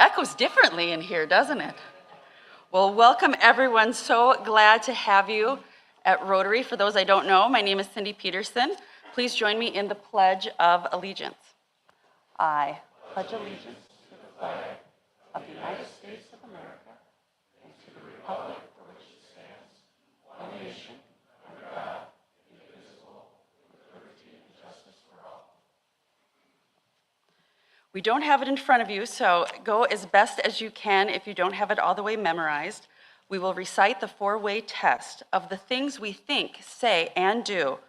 Echoes differently in here, doesn't it? Well, welcome everyone. So glad to have you at Rotary. For those I don't know, my name is Cindy Peterson. Please join me in the Pledge of Allegiance. I pledge allegiance to the flag of the United States of America and to the republic for which it stands, one nation, under God, indivisible, with liberty and justice for all. We don't have it in front of you, so go as best as you can if you don't have it all the way memorized. We will recite the four-way test of the things we think, say, and do.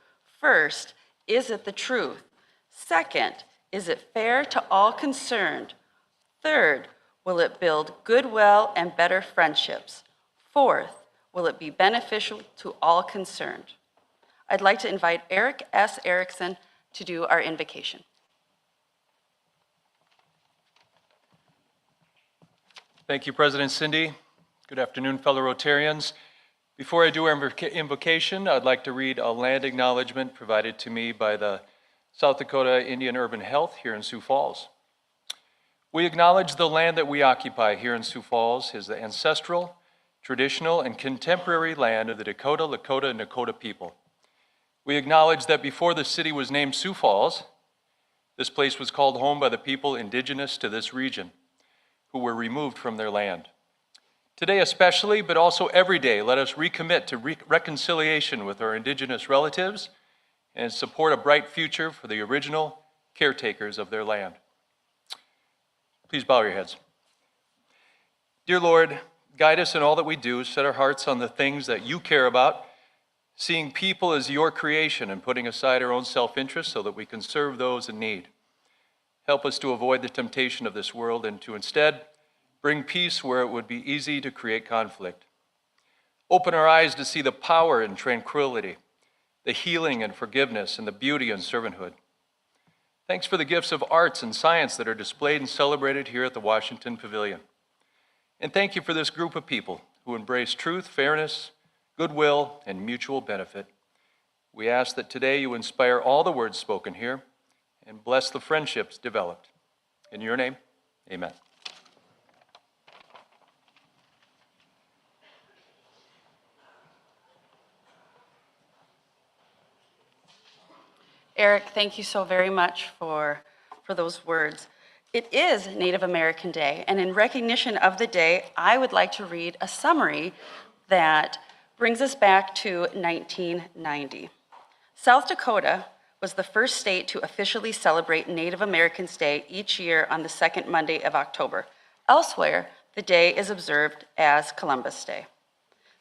First, is it the truth? Second, is it fair to all concerned? Third, will it build goodwill and better friendships? Fourth, will it be beneficial to all concerned? I'd like to invite Eric S. Erickson to do our invocation. Thank you, President Cindy. Good afternoon, fellow Rotarians. Before I do our invocation, I'd like to read a land acknowledgement provided to me by the South Dakota Indian Urban Health here in Sioux Falls. We acknowledge the land that we occupy here in Sioux Falls is the ancestral, traditional, and contemporary land of the Dakota, Lakota, and Nakota people. We acknowledge that before the city was named Sioux Falls, this place was called home by the people indigenous to this region, who were removed from their land. Today especially, but also every day, let us recommit to reconciliation with our indigenous relatives and support a bright future for the original caretakers of their land. Please bow your heads. Dear Lord, guide us in all that we do, set our hearts on the things that you care about, seeing people as your creation and putting aside our own self-interest so that we can serve those in need. Help us to avoid the temptation of this world and to instead bring peace where it would be easy to create conflict. Open our eyes to see the power and tranquility, the healing and forgiveness, and the beauty and servanthood. Thanks for the gifts of arts and science that are displayed and celebrated here at the Washington Pavilion. And thank you for this group of people who embrace truth, fairness, goodwill, and mutual benefit. We ask that today you inspire all the words spoken here and bless the friendships developed. In your name, amen. Eric, thank you so very much for those words. It is Native American Day, and in recognition of the day, I would like to read a summary that brings us back to 1990. South Dakota was the first state to officially celebrate Native Americans Day each year on the second Monday of October. Elsewhere, the day is observed as Columbus Day.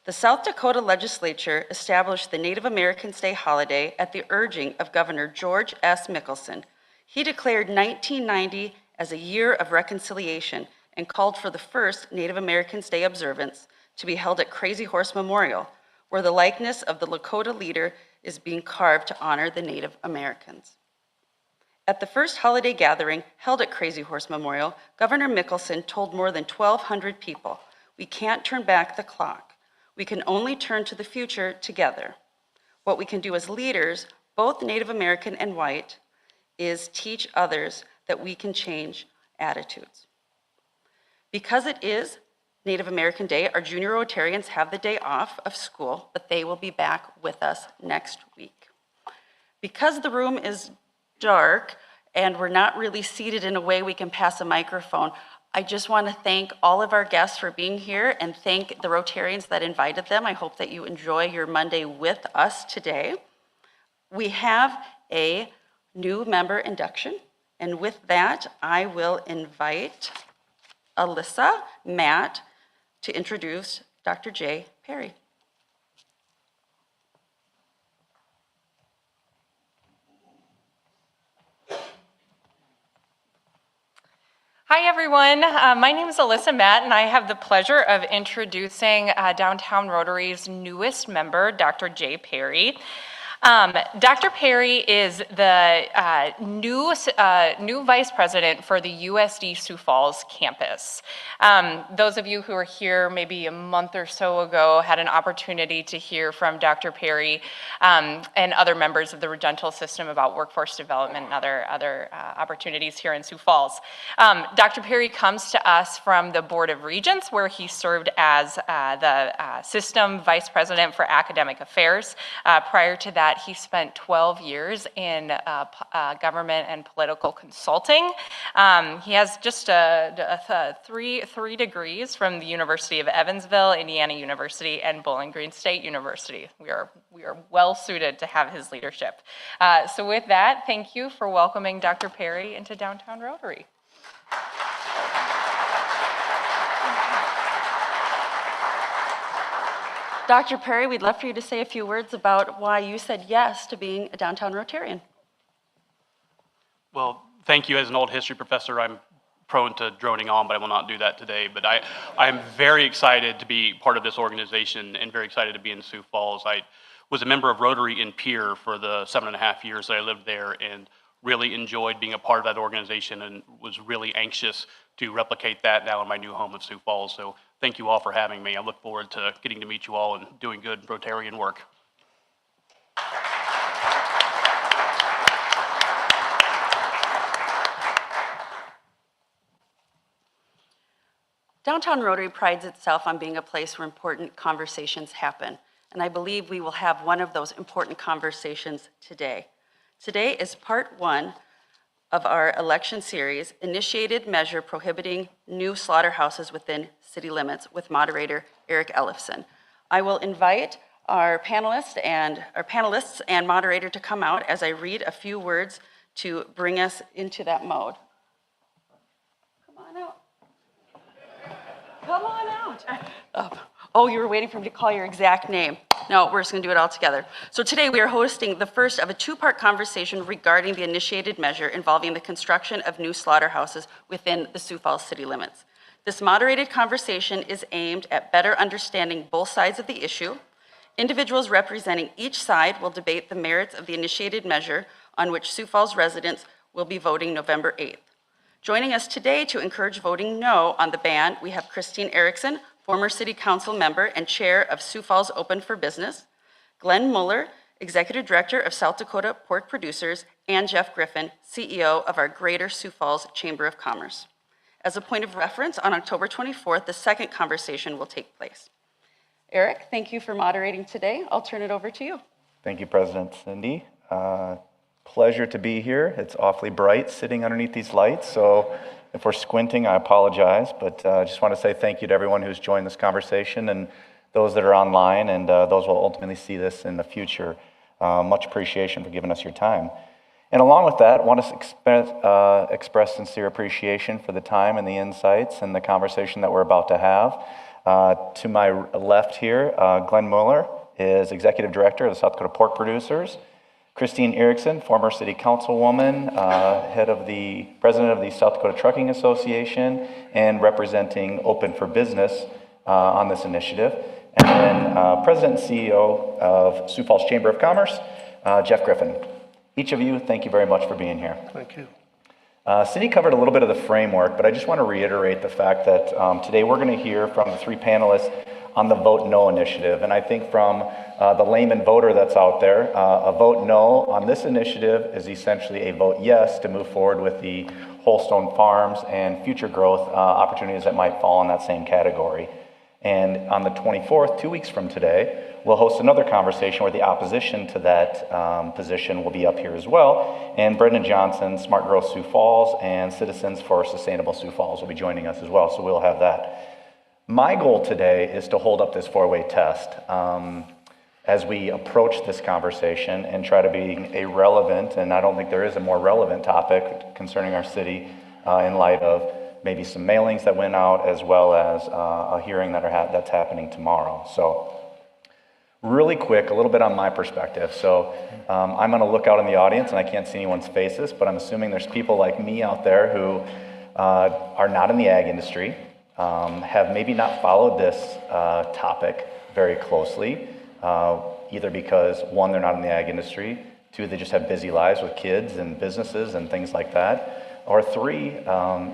The South Dakota legislature established the Native Americans Day holiday at the urging of Governor George S. Mickelson. He declared 1990 as a year of reconciliation and called for the first Native Americans Day observance to be held at Crazy Horse Memorial, where the likeness of the Lakota leader is being carved to honor the Native Americans. At the first holiday gathering held at Crazy Horse Memorial, Governor Mickelson told more than 1,200 people, "We can't turn back the clock. We can only turn to the future together. What we can do as leaders, both Native American and white, is teach others that we can change attitudes." Because it is Native American Day, our junior Rotarians have the day off of school, but they will be back with us next week. Because the room is dark and we're not really seated in a way we can pass a microphone, I just want to thank all of our guests for being here and thank the Rotarians that invited them. I hope that you enjoy your Monday with us today. We have a new member induction, and with that, I will invite Alyssa, Matt, to introduce Dr. J. Perry. Hi everyone, my name is Alyssa Matt and I have the pleasure of introducing Downtown Rotary's newest member, Dr. J. Perry. Dr. Perry is the new vice president for the USD Sioux Falls campus. Those of you who were here maybe a month or so ago had an opportunity to hear from Dr. Perry and other members of the Regental system about workforce development and other opportunities here in Sioux Falls. Dr. Perry comes to us from the Board of Regents, where he served as the system vice president for academic affairs. Prior to that, he spent 12 years in government and political consulting. He has just three degrees from the University of Evansville, Indiana University, and Bowling Green State University. We are well suited to have his leadership. So with that, thank you for welcoming Dr. Perry into Downtown Rotary. Dr. Perry, we'd love for you to say a few words about why you said yes to being a downtown Rotarian. Well, thank you. As an old history professor, I'm prone to droning on, but I will not do that today. But I am very excited to be part of this organization and very excited to be in Sioux Falls. I was a member of Rotary in Pierre for the 7.5 years that I lived there, and really enjoyed being a part of that organization, and was really anxious to replicate that now in my new home of Sioux Falls. So thank you all for having me. I look forward to getting to meet you all and doing good Rotarian work. Downtown Rotary prides itself on being a place where important conversations happen, and I believe we will have one of those important conversations today. Today is part one of our election series, Initiated Measure Prohibiting New Slaughterhouses Within City Limits, with moderator Eric Ellefson. I will invite our panelists and moderator to come out as I read a few words to bring us into that mode. Come on out. Come on out. Oh, you were waiting for me to call your exact name. No, we're just going to do it all together. So today we are hosting the first of a two-part conversation regarding the initiated measure involving the construction of new slaughterhouses within the Sioux Falls city limits. This moderated conversation is aimed at better understanding both sides of the issue. Individuals representing each side will debate the merits of the initiated measure on which Sioux Falls residents will be voting November 8th. Joining us today to encourage voting no on the ban, we have Christine Erickson, former City Council member and chair of Sioux Falls Open for Business, Glen Muller, Executive Director of South Dakota Pork Producers, and Jeff Griffin, CEO of our Greater Sioux Falls Chamber of Commerce. As a point of reference, on October 24th, the second conversation will take place. Eric, thank you for moderating today. I'll turn it over to you. Thank you, President Cindy. Pleasure to be here. It's awfully bright sitting underneath these lights, so if we're squinting, I apologize, but I just want to say thank you to everyone who's joined this conversation and those that are online and those who will ultimately see this in the future. Much appreciation for giving us your time. And along with that, I want to express sincere appreciation for the time and the insights and the conversation that we're about to have. To my left here, Glen Muller is Executive Director of the South Dakota Pork Producers. Christine Erickson, former City Councilwoman, President of the South Dakota Trucking Association, and representing Open for Business on this initiative. And then President and CEO of Sioux Falls Chamber of Commerce, Jeff Griffin. Each of you, thank you very much for being here. Thank you. Cindy covered a little bit of the framework, but I just want to reiterate the fact that today we're going to hear from the three panelists on the Vote No initiative. And I think from the layman voter that's out there, a vote no on this initiative is essentially a vote yes to move forward with the Holstone Farms and future growth opportunities that might fall in that same category. And on the 24th, 2 weeks from today, we'll host another conversation where the opposition to that position will be up here as well. And Brendan Johnson, Smart Growth Sioux Falls, and Citizens for Sustainable Sioux Falls will be joining us as well, so we'll have that. My goal today is to hold up this four-way test as we approach this conversation and try to be a relevant, and I don't think there is a more relevant topic concerning our city in light of maybe some mailings that went out as well as a hearing that's happening tomorrow. So really quick, a little bit on my perspective. So I'm going to look out in the audience and I can't see anyone's faces, but I'm assuming there's people like me out there who are not in the ag industry, have maybe not followed this topic very closely. either because, one, they're not in the ag industry, two, they just have busy lives with kids and businesses and things like that, or three,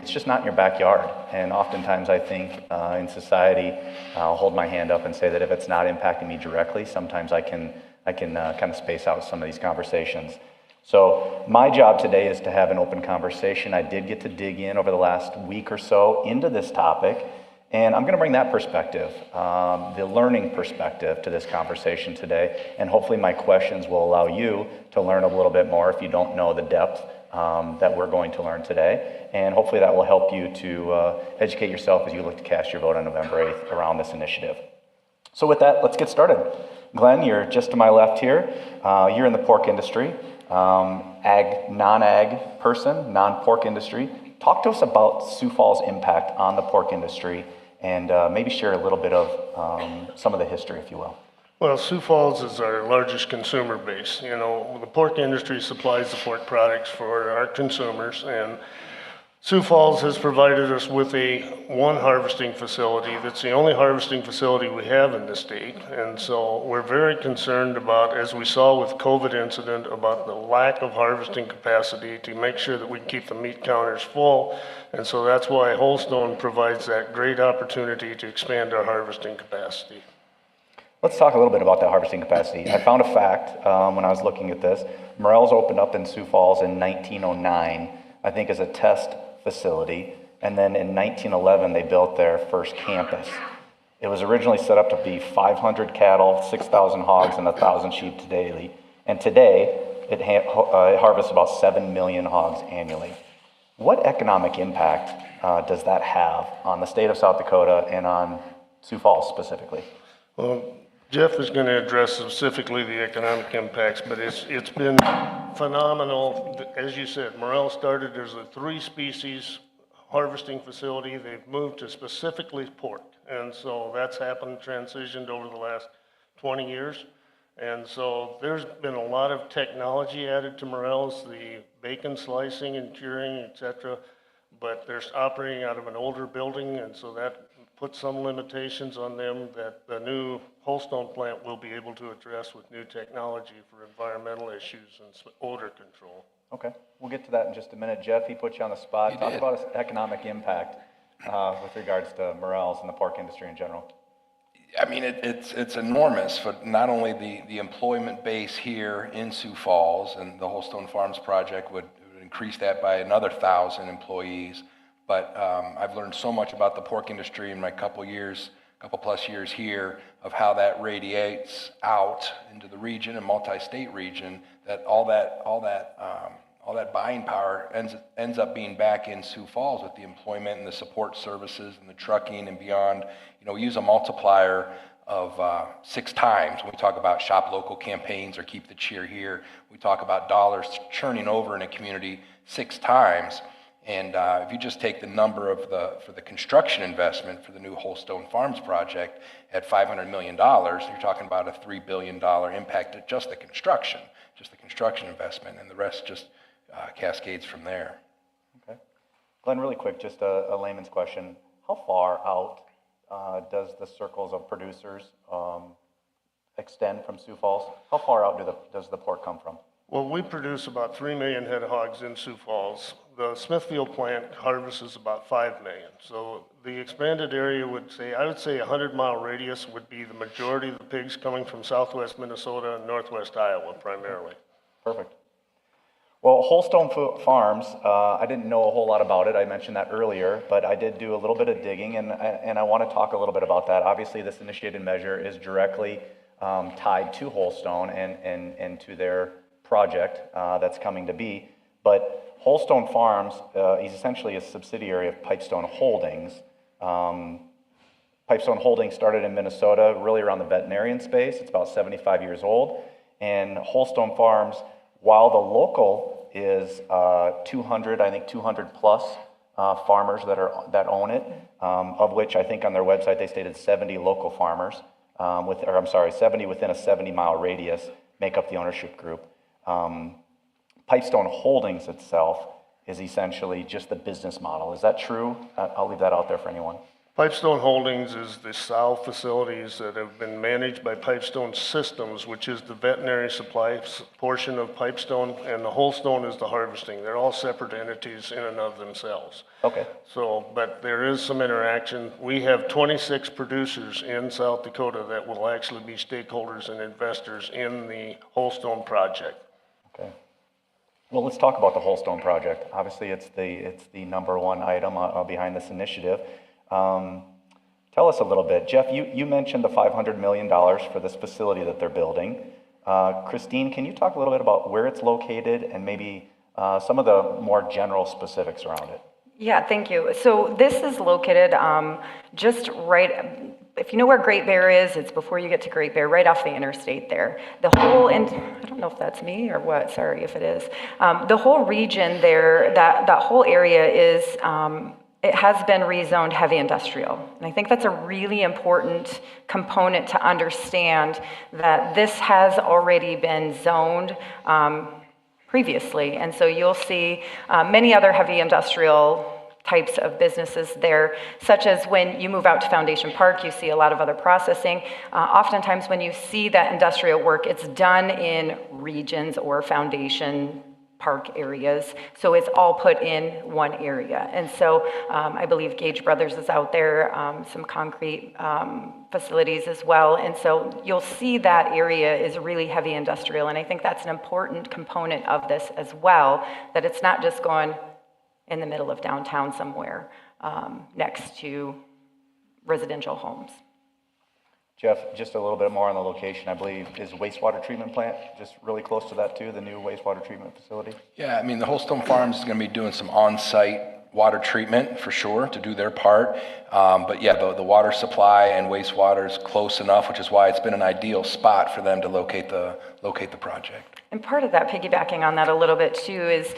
it's just not in your backyard. And oftentimes I think in society, I'll hold my hand up and say that if it's not impacting me directly, sometimes I can kind of space out some of these conversations. So my job today is to have an open conversation. I did get to dig in over the last week or so into this topic, and I'm going to bring that perspective, the learning perspective to this conversation today, and hopefully my questions will allow you to learn a little bit more if you don't know the depth that we're going to learn today, and hopefully that will help you to educate yourself as you look to cast your vote on November 8th around this initiative. So with that, let's get started. Glenn, you're just to my left here. You're in the pork industry. Non-ag person, non-pork industry. Talk to us about Sioux Falls' impact on the pork industry and maybe share a little bit of some of the history, if you will. Well, Sioux Falls is our largest consumer base. You know, the pork industry supplies the pork products for our consumers, and Sioux Falls has provided us with one harvesting facility that's the only harvesting facility we have in the state. And so we're very concerned about, as we saw with COVID incident, about the lack of harvesting capacity to make sure that we can keep the meat counters full. And so that's why Holstone provides that great opportunity to expand our harvesting capacity. Let's talk a little bit about that harvesting capacity. I found a fact when I was looking at this. Morel's opened up in Sioux Falls in 1909, I think as a test facility, and then in 1911 they built their first campus. It was originally set up to be 500 cattle, 6,000 hogs, and 1,000 sheep daily. And today it harvests about 7 million hogs annually. What economic impact does that have on the state of South Dakota and on Sioux Falls specifically? Well, Jeff is going to address specifically the economic impacts, but it's been phenomenal. As you said, Morel started as a 3-species harvesting facility. They've moved to specifically pork, and so that's happened, transitioned over the last 20 years. And so there's been a lot of technology added to Morel's, the bacon slicing and curing, etc. But they're operating out of an older building, and so that put some limitations on them that the new Holstone plant will be able to address with new technology for environmental issues and odor control. Okay, we'll get to that in just a minute. Jeff, he put you on the spot. Talk about his economic impact with regards to Morel's and the pork industry in general. I mean, it's enormous for not only the employment base here in Sioux Falls, and the Holstone Farms project would increase that by another 1,000 employees. But I've learned so much about the pork industry in my couple plus years here, of how that radiates out into the region and multi-state region, that all that buying power ends up being back in Sioux Falls with the employment and the support services and the trucking and beyond. You know, we use a multiplier of 6 times when we talk about shop local campaigns or keep the cheer here. We talk about dollars churning over in a community 6 times. And if you just take the number of for the construction investment for the new Holstone Farms project at $500 million, you're talking about a $3 billion impact at just the construction investment, and the rest just cascades from there. Okay. Glenn, really quick, just a layman's question. How far out does the circles of producers extend from Sioux Falls? How far out does the pork come from? Well, we produce about 3 million head of hogs in Sioux Falls. The Smithfield plant harvests about 5 million. So the expanded area I would say a 100-mile radius would be the majority of the pigs coming from southwest Minnesota and northwest Iowa primarily. Perfect. Well, Holstone Farms, I didn't know a whole lot about it. I mentioned that earlier, but I did do a little bit of digging, and I want to talk a little bit about that. Obviously, this initiated measure is directly tied to Holstone and to their project that's coming to be. But Holstone Farms is essentially a subsidiary of Pipestone Holdings. Pipestone Holdings started in Minnesota, really around the veterinarian space. It's about 75 years old. And Holstone Farms, while the local is 200 plus farmers that own it, of which I think on their website they stated 70 local farmers, 70 within a 70-mile radius make up the ownership group. Pipestone Holdings itself is essentially just the business model. Is that true? I'll leave that out there for anyone. Pipestone Holdings is the sow facilities that have been managed by Pipestone Systems, which is the veterinary supply portion of Pipestone, and the Holstone is the harvesting. They're all separate entities in and of themselves. Okay. So, but there is some interaction. We have 26 producers in South Dakota that will actually be stakeholders and investors in the Holstone project. Okay. Well, let's talk about the Holstone project. Obviously, it's the number one item behind this initiative. Tell us a little bit. Jeff, you mentioned the $500 million for this facility that they're building. Christine, can you talk a little bit about where it's located and maybe some of the more general specifics around it? Yeah, thank you. So this is located just right, if you know where Great Bear is, it's before you get to Great Bear, right off the interstate there. The whole, and I don't know if that's me or what, sorry if it is. The whole region there, that whole area is, it has been rezoned heavy industrial. And I think that's a really important component to understand that this has already been zoned previously. And so you'll see many other heavy industrial types of businesses there, such as when you move out to Foundation Park, you see a lot of other processing. Oftentimes when you see that industrial work, it's done in regions or Foundation Park areas, so it's all put in one area. And so I believe Gage Brothers is out there, some concrete facilities as well, and so you'll see that area is really heavy industrial, and I think that's an important component of this as well, that it's not just going in the middle of downtown somewhere next to residential homes. Jeff, just a little bit more on the location, I believe, is wastewater treatment plant just really close to that too, the new wastewater treatment facility? Yeah, I mean, the Holstone Farms is going to be doing some on-site water treatment for sure to do their part. But yeah, the water supply and wastewater is close enough, which is why it's been an ideal spot for them to locate the project. And part of that, piggybacking on that a little bit too, is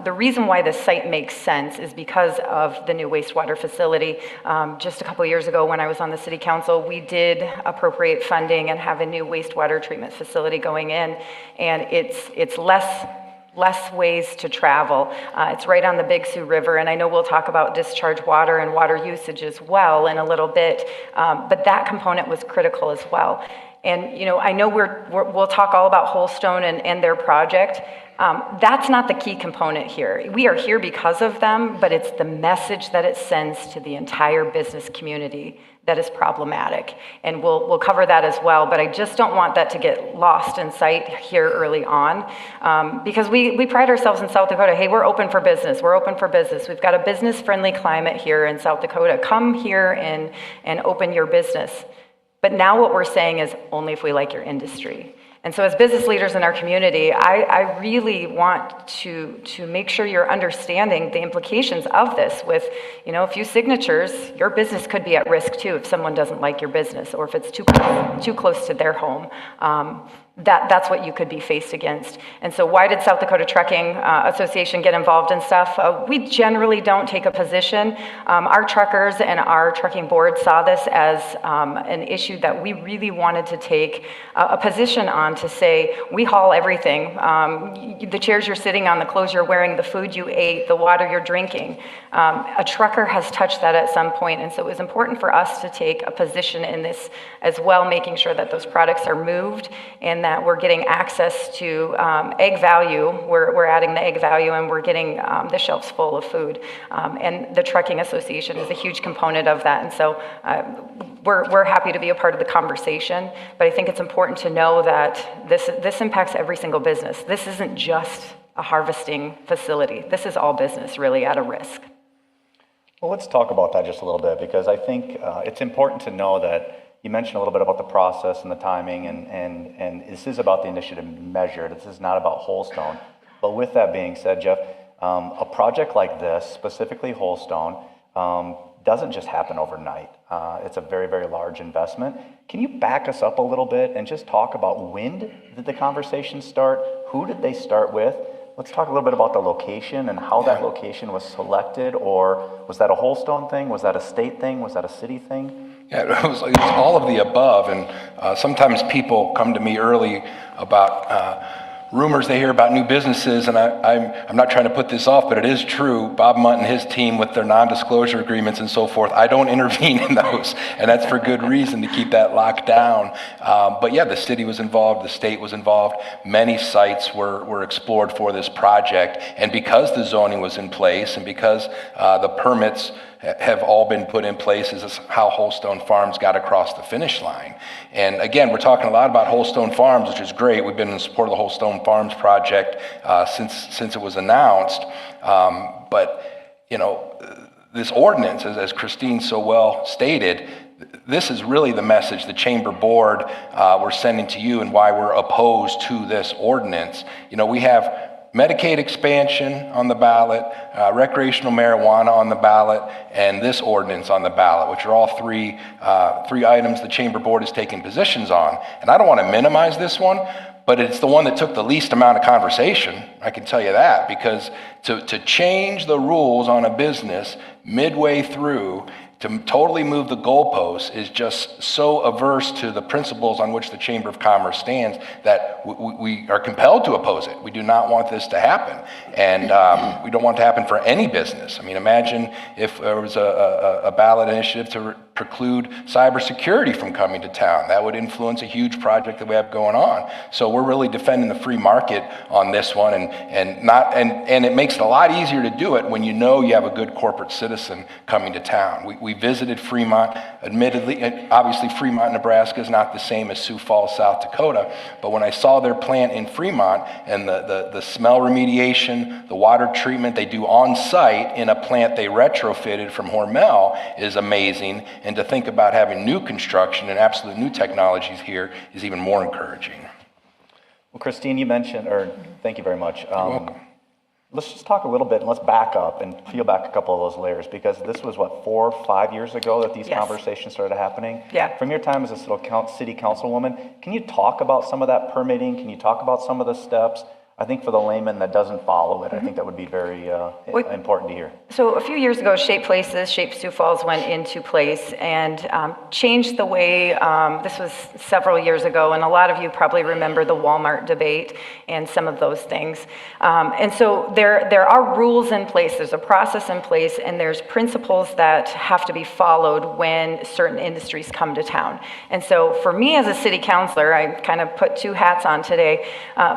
the reason why this site makes sense is because of the new wastewater facility. Just a couple of years ago when I was on the city council, we did appropriate funding and have a new wastewater treatment facility going in, and it's less ways to travel. It's right on the Big Sioux River, and I know we'll talk about discharge water and water usage as well in a little bit, but that component was critical as well. And, you know, I know we'll talk all about Holstone and their project. That's not the key component here. We are here because of them, but it's the message that it sends to the entire business community that is problematic. And we'll cover that as well, but I just don't want that to get lost in sight here early on, because we pride ourselves in South Dakota. Hey, we're open for business. We're open for business. We've got a business-friendly climate here in South Dakota. Come here and open your business. But now what we're saying is only if we like your industry. And so as business leaders in our community, I really want to make sure you're understanding the implications of this. With, you know, a few signatures, your business could be at risk too if someone doesn't like your business or if it's too close to their home. That's what you could be faced against. And so why did South Dakota Trucking Association get involved in stuff? We generally don't take a position. Our truckers and our trucking board saw this as an issue that we really wanted to take a position on, to say, we haul everything. The chairs you're sitting on, the clothes you're wearing, the food you ate, the water you're drinking. A trucker has touched that at some point, and so it was important for us to take a position in this as well, making sure that those products are moved and that we're getting access to egg value. We're adding the egg value, and we're getting the shelves full of food. And the Trucking Association is a huge component of that, and so we're happy to be a part of the conversation. But I think it's important to know that this impacts every single business. This isn't just a harvesting facility. This is all business really at a risk. Well, let's talk about that just a little bit, because I think it's important to know that you mentioned a little bit about the process and the timing, and this is about the initiative measured. This is not about Holstone. But with that being said, Jeff, a project like this, specifically Holstone, doesn't just happen overnight. It's a very, very large investment. Can you back us up a little bit and just talk about when did the conversation start? Who did they start with? Let's talk a little bit about the location and how that location was selected, or was that a Holstone thing? Was that a state thing? Was that a city thing? Yeah, it was all of the above, and sometimes people come to me early about rumors they hear about new businesses, and I'm not trying to put this off, but it is true. Bob Munt and his team with their non-disclosure agreements and so forth, I don't intervene in those, and that's for good reason, to keep that locked down. But yeah, the city was involved, the state was involved. Many sites were explored for this project, and because the zoning was in place and because the permits have all been put in place, is how Holstone Farms got across the finish line. And again, we're talking a lot about Holstone Farms, which is great. We've been in support of the Holstone Farms project since it was announced. But you know, this ordinance, as Christine so well stated, this is really the message the Chamber Board we're sending to you and why we're opposed to this ordinance. You know, we have Medicaid expansion on the ballot, recreational marijuana on the ballot, and this ordinance on the ballot, which are all three items the Chamber Board is taking positions on. And I don't want to minimize this one, but it's the one that took the least amount of conversation, I can tell you that, because to change the rules on a business midway through, to totally move the goalposts, is just so averse to the principles on which the Chamber of Commerce stands that we are compelled to oppose it. We do not want this to happen, and we don't want it to happen for any business. I mean, imagine if there was a ballot initiative to preclude cybersecurity from coming to town. That would influence a huge project that we have going on. So we're really defending the free market on this one, and it makes it a lot easier to do it when you know you have a good corporate citizen coming to town. We visited Fremont. Admittedly, obviously Fremont, Nebraska is not the same as Sioux Falls, South Dakota, but when I saw their plant in Fremont and the smell remediation, the water treatment they do on site in a plant they retrofitted from Hormel is amazing. And to think about having new construction and absolute new technologies here is even more encouraging. Well, Christine, you mentioned, or thank you very much. You're welcome. Let's just talk a little bit, and let's back up and peel back a couple of those layers, because this was, 4 or 5 years ago that these Yes. conversations started happening? Yeah. From your time as a city councilwoman, can you talk about some of that permitting? Can you talk about some of the steps? I think for the layman that doesn't follow it, I think that would be very important to hear. So a few years ago, Shape Sioux Falls went into place and changed the way, this was several years ago, and a lot of you probably remember the Walmart debate and some of those things. And so there are rules in place, there's a process in place, and there's principles that have to be followed when certain industries come to town. And so for me as a city councilor, I kind of put 2 hats on today.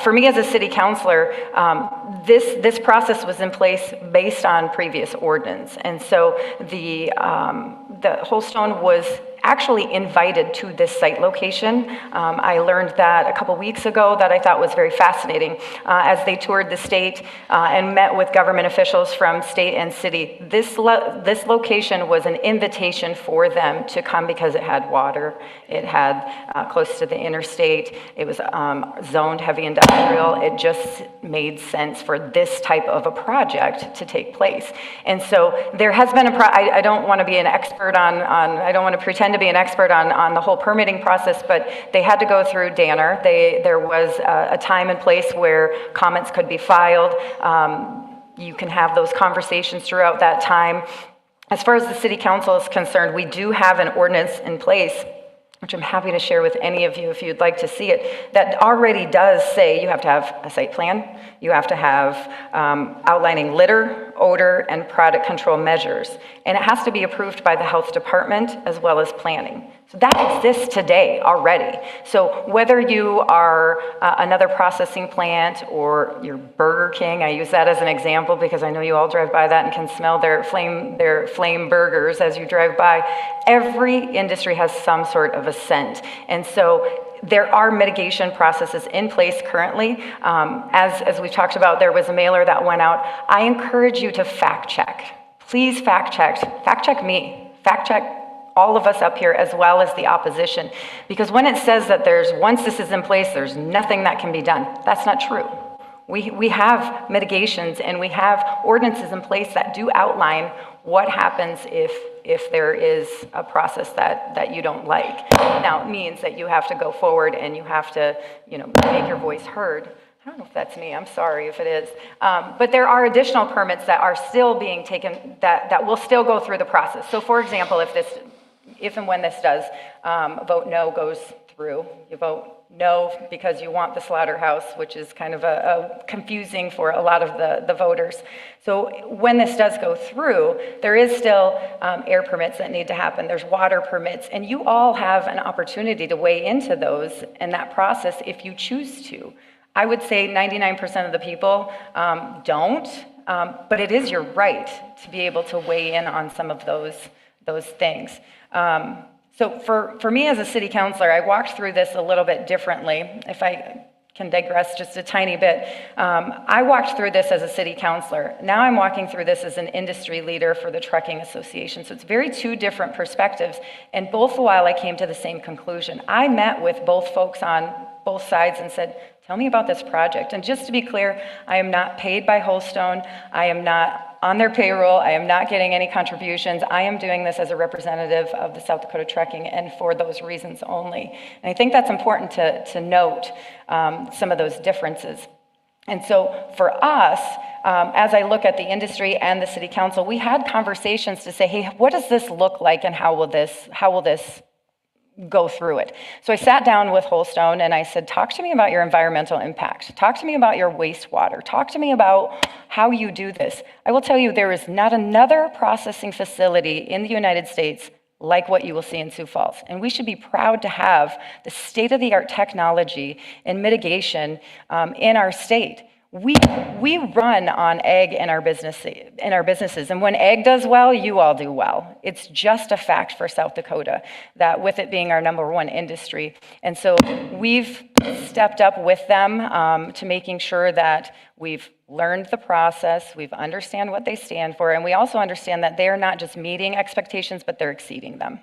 For me as a city councilor, this process was in place based on previous ordinance, and so the Holstone was actually invited to this site location. I learned that a couple weeks ago that I thought was very fascinating as they toured the state and met with government officials from state and city. This location was an invitation for them to come because it had water, it had close to the interstate, it was zoned heavy industrial. It just made sense for this type of a project to take place. And so there has been I don't want to be an expert I don't want to pretend to be an expert on the whole permitting process, but they had to go through Danner. There was a time and place where comments could be filed. You can have those conversations throughout that time. As far as the city council is concerned, we do have an ordinance in place, which I'm happy to share with any of you if you'd like to see it, that already does say you have to have a site plan, you have to have outlining litter, odor, and product control measures. And it has to be approved by the health department as well as planning. So that exists today already. So whether you are another processing plant or your Burger King, I use that as an example because I know you all drive by that and can smell their flame burgers as you drive by. Every industry has some sort of a scent. And so there are mitigation processes in place currently. As we talked about, there was a mailer that went out. I encourage you to fact check. Please fact check me, fact check all of us up here as well as the opposition. Because when it says that once this is in place, there's nothing that can be done, that's not true. We have mitigations and we have ordinances in place that do outline what happens if there is a process that you don't like. Now, it means that you have to go forward and you have to, make your voice heard. I don't know if that's me, I'm sorry if it is. But there are additional permits that are still being taken, that will still go through the process. So for example, if and when this does, vote no goes through. You vote no because you want the slaughterhouse, which is kind of a confusing for a lot of the voters. So when this does go through, there is still air permits that need to happen. There's water permits, and you all have an opportunity to weigh into those in that process if you choose to. I would say 99% of the people don't, but it is your right to be able to weigh in on some of those things. So for me as a city councilor, I walked through this a little bit differently. If I can digress just a tiny bit, I walked through this as a city councilor. Now I'm walking through this as an industry leader for the Trucking Association. So it's very two different perspectives, and both the while I came to the same conclusion. I met with both folks on both sides and said, tell me about this project. And just to be clear, I am not paid by Holstone. I am not on their payroll. I am not getting any contributions. I am doing this as a representative of the South Dakota Trucking and for those reasons only. And I think that's important to note some of those differences. And so for us, as I look at the industry and the city council, we had conversations to say, hey, what does this look like and how will this go through it? So I sat down with Holstone and I said, talk to me about your environmental impact. Talk to me about your wastewater. Talk to me about how you do this. I will tell you, there is not another processing facility in the United States like what you will see in Sioux Falls. And we should be proud to have the state-of-the-art technology and mitigation in our state. We run on ag in our businesses, and when ag does well, you all do well. It's just a fact for South Dakota that with it being our #1 industry, and so we've stepped up with them to making sure that we've learned the process, we've understand what they stand for, and we also understand that they are not just meeting expectations, but they're exceeding them.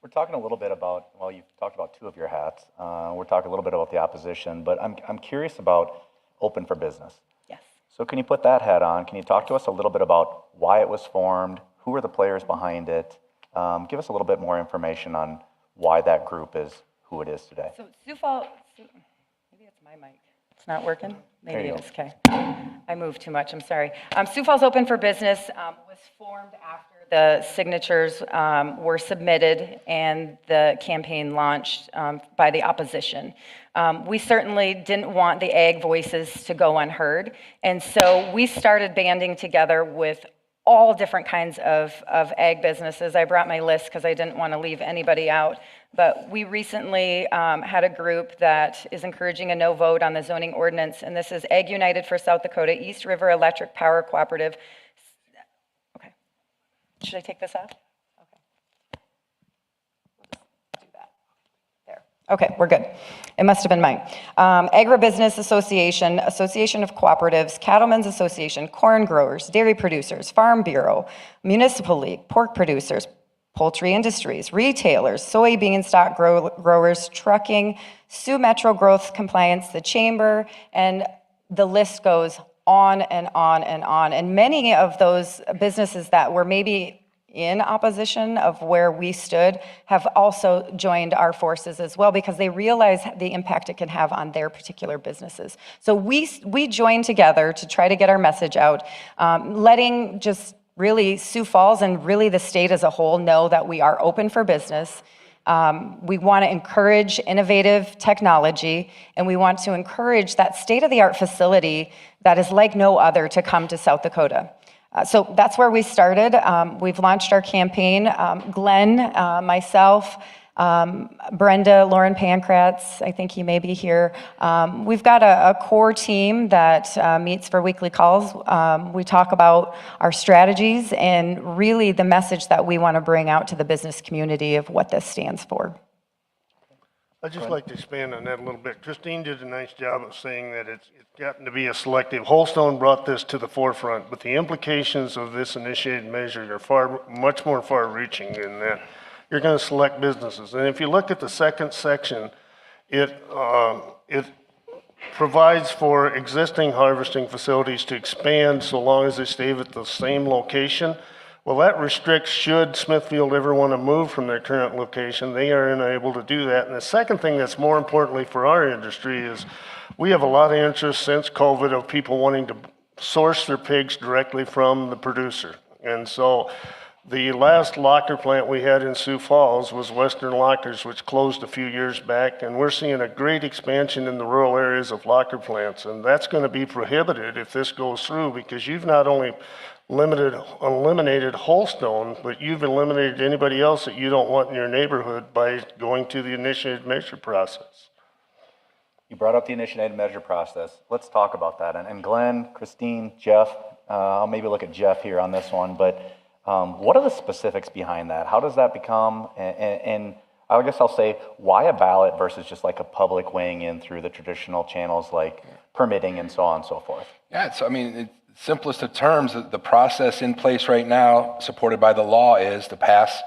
We're talking a little bit about, well, you've talked about two of your hats. We're talking a little bit about the opposition, but I'm curious about Open for Business. Yes. So can you put that hat on? Can you talk to us a little bit about why it was formed? Who are the players behind it? Give us a little bit more information on why that group is who it is today. So Sioux Falls, maybe it's my mic. It's not working? Maybe it is, okay. I moved too much, I'm sorry. Sioux Falls Open for Business was formed after the signatures were submitted and the campaign launched by the opposition. We certainly didn't want the ag voices to go unheard, and so we started banding together with all different kinds of ag businesses. I brought my list because I didn't want to leave anybody out, but we recently had a group that is encouraging a no vote on the zoning ordinance, and this is Ag United for South Dakota, East River Electric Power Cooperative. Okay, should I take this off? Okay, we're good. It must have been mine. Agribusiness Association, Association of Cooperatives, Cattlemen's Association, Corn Growers, Dairy Producers, Farm Bureau, Municipal League, Pork Producers, Poultry Industries, Retailers, Soybean Stock Growers, Trucking, Sioux Metro Growth Compliance, the Chamber, and the list goes on and on and on. And many of those businesses that were maybe in opposition of where we stood have also joined our forces as well because they realize the impact it can have on their particular businesses. So we joined together to try to get our message out, letting just really Sioux Falls and really the state as a whole know that we are open for business. We want to encourage innovative technology, and we want to encourage that state-of-the-art facility that is like no other to come to South Dakota. So that's where we started. We've launched our campaign. Glenn, myself, Brenda, Lauren Pankratz, I think he may be here. We've got a core team that meets for weekly calls. We talk about our strategies and really the message that we want to bring out to the business community of what this stands for. I'd just like to expand on that a little bit. Christine did a nice job of saying that it's gotten to be a selective. Holstone brought this to the forefront, but the implications of this initiated measure are much more far-reaching than that. You're going to select businesses, and if you look at the second section, it provides for existing harvesting facilities to expand so long as they stay at the same location. Well, that restricts should Smithfield ever want to move from their current location. They are unable to do that. And the second thing that's more importantly for our industry is we have a lot of interest since COVID of people wanting to source their pigs directly from the producer. And so The last locker plant we had in Sioux Falls was Western Lockers, which closed a few years back, and we're seeing a great expansion in the rural areas of locker plants, and that's going to be prohibited if this goes through, because you've not only eliminated Holstone, but you've eliminated anybody else that you don't want in your neighborhood by going to the initiated measure process. You brought up the initiated measure process. Let's talk about that. And Glenn, Christine, Jeff, I'll maybe look at Jeff here on this one, but what are the specifics behind that? How does that become, and I guess I'll say, why a ballot versus just like a public weighing in through the traditional channels like permitting and so on and so forth? Yeah, I mean, simplest of terms, the process in place right now, supported by the law, is to pass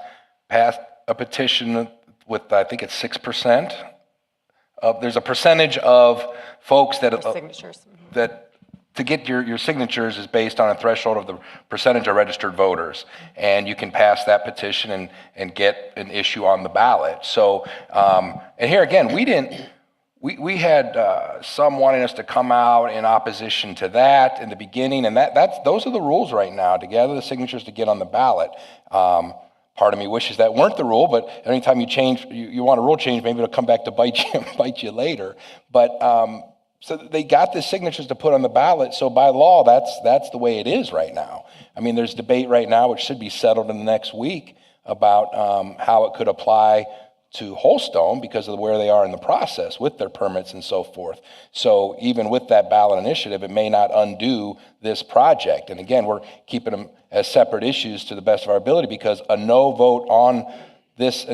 a petition with, I think it's 6%. There's a percentage of folks that Signatures. that to get your signatures is based on a threshold of the percentage of registered voters, and you can pass that petition and get an issue on the ballot. So, and here again, we had some wanting us to come out in opposition to that in the beginning, and those are the rules right now, to gather the signatures to get on the ballot. Part of me wishes that weren't the rule, but anytime you change, you want a rule change, maybe it'll come back to bite you later. But so they got the signatures to put on the ballot. So by law, that's the way it is right now. I mean, there's debate right now, which should be settled in the next week, about how it could apply to Holstone because of where they are in the process with their permits and so forth. So even with that ballot initiative, it may not undo this project. And again, we're keeping them as separate issues to the best of our ability, because a no vote on this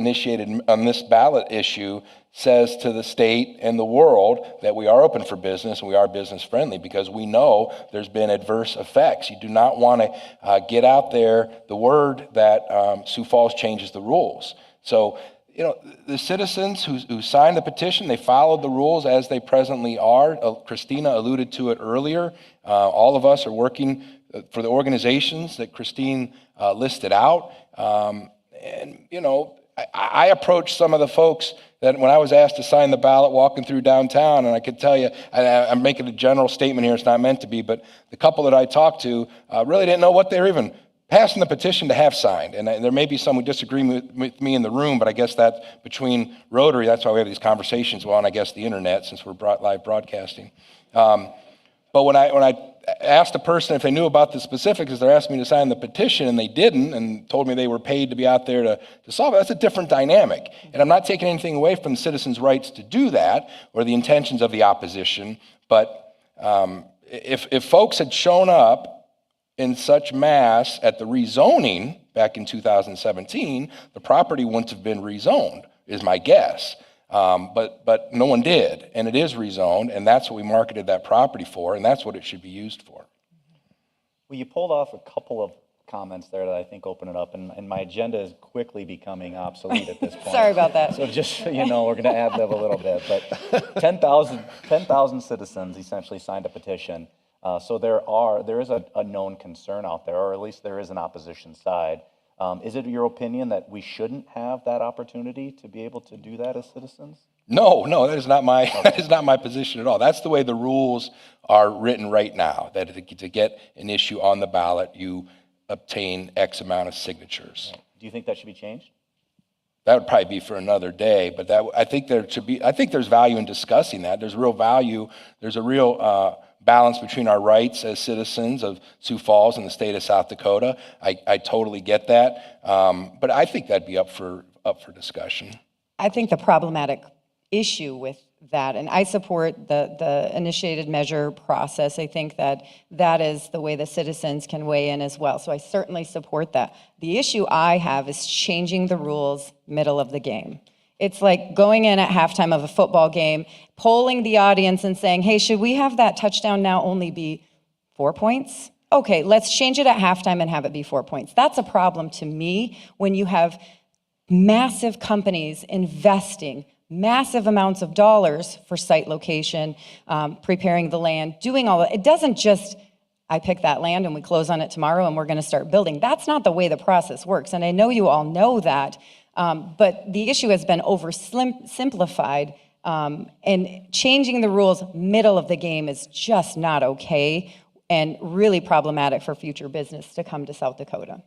ballot issue says to the state and the world that we are open for business and we are business friendly, because we know there's been adverse effects. You do not want to get out there the word that Sioux Falls changes the rules. So, the citizens who signed the petition, they followed the rules as they presently are. Christina alluded to it earlier. All of us are working for the organizations that Christine listed out. I approached some of the folks that when I was asked to sign the ballot walking through downtown, and I could tell you, I'm making a general statement here, it's not meant to be, but the couple that I talked to really didn't know what they were even passing the petition to have signed. And there may be some who disagree with me in the room, but I guess that's between Rotary, that's why we have these conversations on, I guess, the internet, since we're live broadcasting. But when I asked a person if they knew about the specifics, they're asking me to sign the petition, and they didn't, and told me they were paid to be out there to solve it. That's a different dynamic. And I'm not taking anything away from the citizens' rights to do that, or the intentions of the opposition, but if folks had shown up in such mass at the rezoning back in 2017, the property wouldn't have been rezoned, is my guess. But no one did, and it is rezoned, and that's what we marketed that property for, and that's what it should be used for. Well, you pulled off a couple of comments there that I think open it up, and my agenda is quickly becoming obsolete at this point. Sorry about that. So just so you know, we're going to ad-lib a little bit, but 10,000 citizens essentially signed a petition. So there is a known concern out there, or at least there is an opposition side. Is it your opinion that we shouldn't have that opportunity to be able to do that as citizens? No, that is not my position at all. That's the way the rules are written right now, that to get an issue on the ballot, you obtain X amount of signatures. Do you think that should be changed? That would probably be for another day, but I think there's value in discussing that. There's real value. There's a real balance between our rights as citizens of Sioux Falls and the state of South Dakota. I totally get that, but I think that'd be up for discussion. I think the problematic issue with that, and I support the initiated measure process. I think that is the way the citizens can weigh in as well. So I certainly support that. The issue I have is changing the rules middle of the game. It's like going in at halftime of a football game, polling the audience and saying, hey, should we have that touchdown now only be 4 points? Okay, let's change it at halftime and have it be 4 points. That's a problem to me when you have massive companies investing massive amounts of dollars for site location, preparing the land, doing all that. It doesn't just, I pick that land and we close on it tomorrow and we're going to start building. That's not the way the process works. And I know you all know that. But the issue has been oversimplified, and changing the rules middle of the game is just not okay and really problematic for future business to come to South Dakota.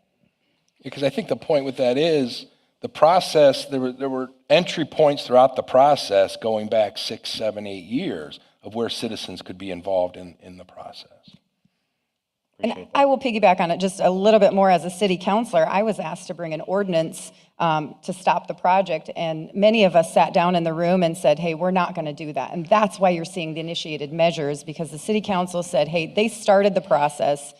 Because I think the point with that is the process, there were entry points throughout the process going back 6, 7, 8 years of where citizens could be involved in the process. And I will piggyback on it just a little bit more. As a city councilor, I was asked to bring an ordinance to stop the project, and many of us sat down in the room and said, hey, we're not going to do that. And that's why you're seeing the initiated measures, because the city council said, hey, they started the process,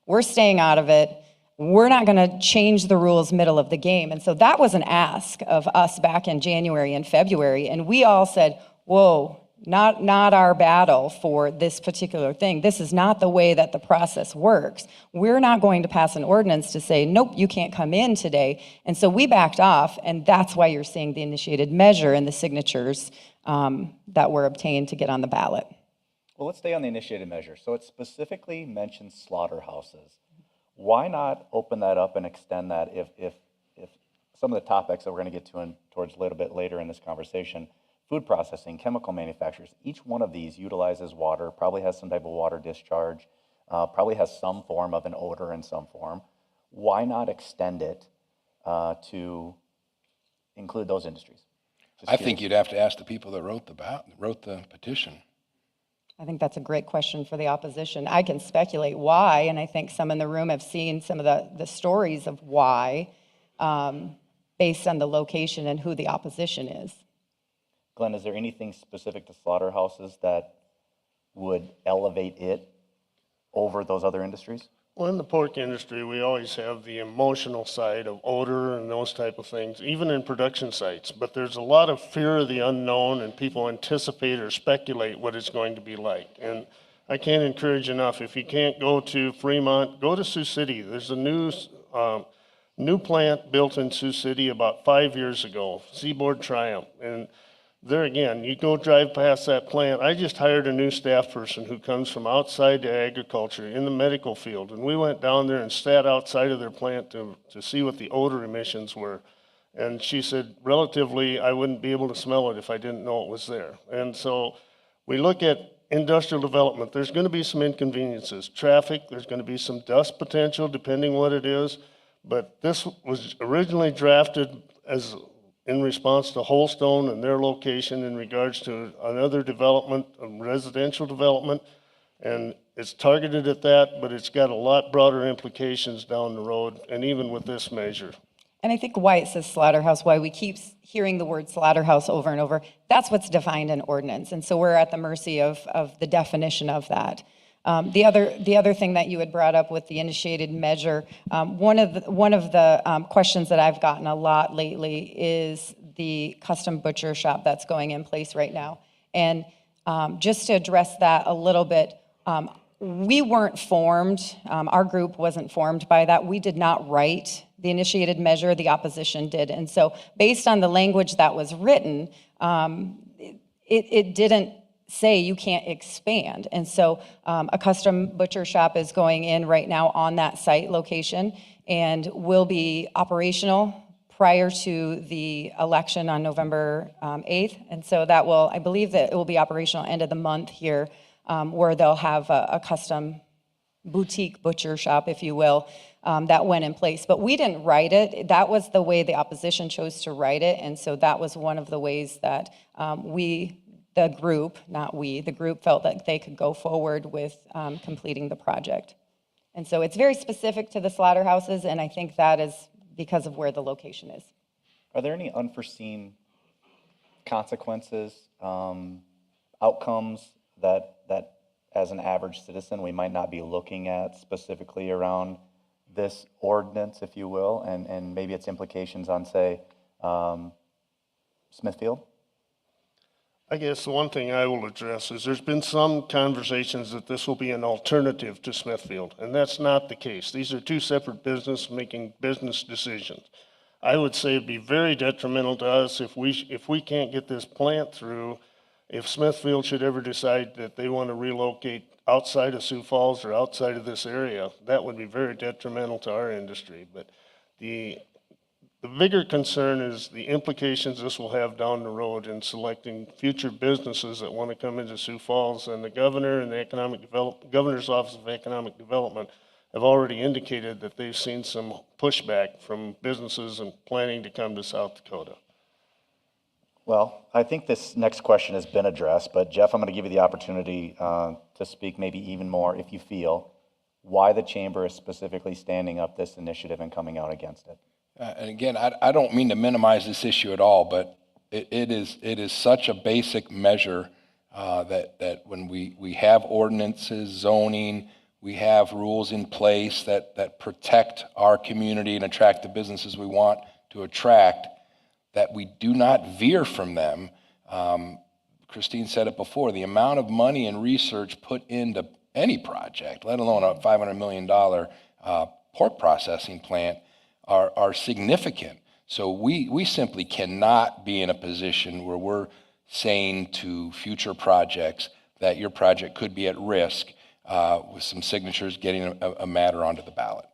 we're staying out of it, we're not going to change the rules middle of the game. And so that was an ask of us back in January and February, and we all said, whoa, not our battle for this particular thing. This is not the way that the process works. We're not going to pass an ordinance to say, nope, you can't come in today. And so we backed off, and that's why you're seeing the initiated measure and the signatures that were obtained to get on the ballot. Well, let's stay on the initiated measure. So it specifically mentions slaughterhouses. Why not open that up and extend that if some of the topics that we're going to get to towards a little bit later in this conversation, food processing, chemical manufacturers, each one of these utilizes water, probably has some type of water discharge, probably has some form of an odor in some form. Why not extend it to include those industries? I think you'd have to ask the people that wrote the petition. I think that's a great question for the opposition. I can speculate why, and I think some in the room have seen some of the stories of why, based on the location and who the opposition is. Glenn, is there anything specific to slaughterhouses that would elevate it over those other industries? Well, in the pork industry, we always have the emotional side of odor and those type of things, even in production sites. But there's a lot of fear of the unknown, and people anticipate or speculate what it's going to be like. And I can't encourage enough, if you can't go to Fremont, go to Sioux City. There's a new plant built in Sioux City about 5 years ago, Seaboard Triumph. And there again, you go drive past that plant. I just hired a new staff person who comes from outside the agriculture in the medical field. And we went down there and sat outside of their plant to see what the odor emissions were. And she said, relatively, I wouldn't be able to smell it if I didn't know it was there. And so we look at industrial development. There's going to be some inconveniences. Traffic, there's going to be some dust potential, depending what it is. But this was originally drafted as in response to Holstone and their location in regards to another development, a residential development, and it's targeted at that, but it's got a lot broader implications down the road, and even with this measure. And I think why it says slaughterhouse, why we keep hearing the word slaughterhouse over and over, that's what's defined in ordinance. And so we're at the mercy of the definition of that. The other thing that you had brought up with the initiated measure, one of the questions that I've gotten a lot lately is the custom butcher shop that's going in place right now. And just to address that a little bit, we weren't formed, our group wasn't formed by that. We did not write the initiated measure, the opposition did. And so based on the language that was written, it didn't say you can't expand. And so a custom butcher shop is going in right now on that site location and will be operational prior to the election on November 8th. And so that will, I believe that it will be operational end of the month here, where they'll have a custom boutique butcher shop, if you will, that went in place. But we didn't write it. That was the way the opposition chose to write it. And so that was one of the ways that the group, not we, the group felt that they could go forward with completing the project. And so it's very specific to the slaughterhouses, and I think that is because of where the location is. Are there any unforeseen consequences, outcomes that as an average citizen we might not be looking at specifically around this ordinance, if you will, and maybe its implications on, say, Smithfield? I guess the one thing I will address is there's been some conversations that this will be an alternative to Smithfield, and that's not the case. These are two separate businesses making business decisions. I would say it'd be very detrimental to us if we can't get this plant through, if Smithfield should ever decide that they want to relocate outside of Sioux Falls or outside of this area. That would be very detrimental to our industry. But the bigger concern is the implications this will have down the road in selecting future businesses that want to come into Sioux Falls. And the governor and the governor's Office of Economic Development have already indicated that they've seen some pushback from businesses and planning to come to South Dakota. Well, I think this next question has been addressed, but Jeff, I'm going to give you the opportunity to speak maybe even more, if you feel, why the chamber is specifically standing up this initiative and coming out against it. And again, I don't mean to minimize this issue at all, but it is such a basic measure that when we have ordinances, zoning, we have rules in place that protect our community and attract the businesses we want to attract, that we do not veer from them. Christine said it before, the amount of money and research put into any project, let alone a $500 million pork processing plant, are significant. So we simply cannot be in a position where we're saying to future projects that your project could be at risk with some signatures getting a matter onto the ballot.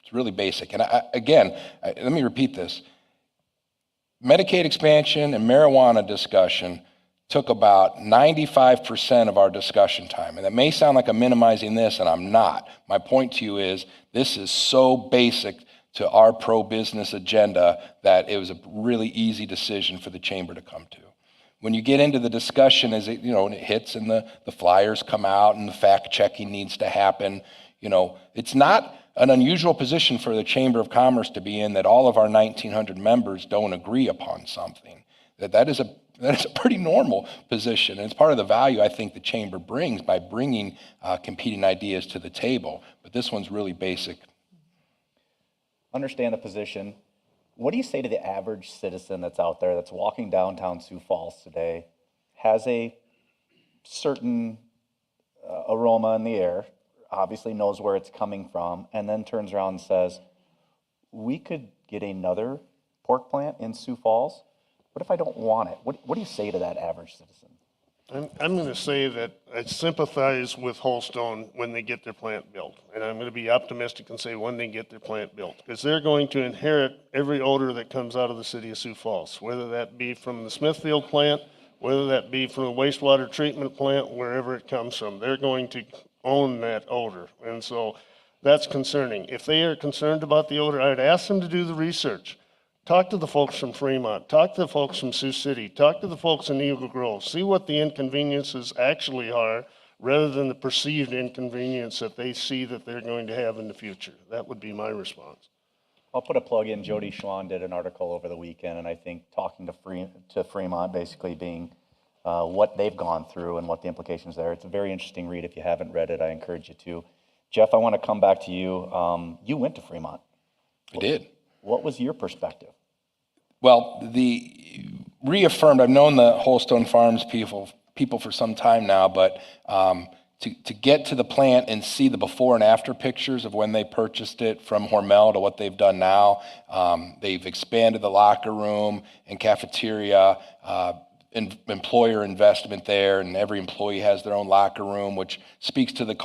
It's really basic. And let me repeat this. Medicaid expansion and marijuana discussion took about 95% of our discussion time. And that may sound like I'm minimizing this, and I'm not. My point to you is this is so basic to our pro-business agenda that it was a really easy decision for the chamber to come to. When you get into the discussion, as it hits and the flyers come out and the fact checking needs to happen, it's not an unusual position for the Chamber of Commerce to be in that all of our 1,900 members don't agree upon something. That is a pretty normal position, and it's part of the value I think the chamber brings by bringing competing ideas to the table. But this one's really basic. Understand the position. What do you say to the average citizen that's out there that's walking downtown Sioux Falls today, has a certain aroma in the air, obviously knows where it's coming from, and then turns around and says, we could get another pork plant in Sioux Falls? What if I don't want it? What do you say to that average citizen? I'm going to say that I sympathize with Holstone when they get their plant built. And I'm going to be optimistic and say when they get their plant built. Because they're going to inherit every odor that comes out of the city of Sioux Falls, whether that be from the Smithfield plant, whether that be from the wastewater treatment plant, wherever it comes from. They're going to own that odor. And so that's concerning. If they are concerned about the odor, I'd ask them to do the research. Talk to the folks from Fremont, talk to the folks from Sioux City, talk to the folks in Eagle Grove, see what the inconveniences actually are rather than the perceived inconvenience that they see that they're going to have in the future. That would be my response. I'll put a plug in. Jody Schwan did an article over the weekend, and I think talking to Fremont basically being what they've gone through and what the implications there. It's a very interesting read. If you haven't read it, I encourage you to. Jeff, I want to come back to you. You went to Fremont. I did. What was your perspective? Well, I've known the Holstone Farms people for some time now, but to get to the plant and see the before and after pictures of when they purchased it from Hormel to what they've done now, they've expanded the locker room and cafeteria, employer investment there, and every employee has their own locker room, which speaks to their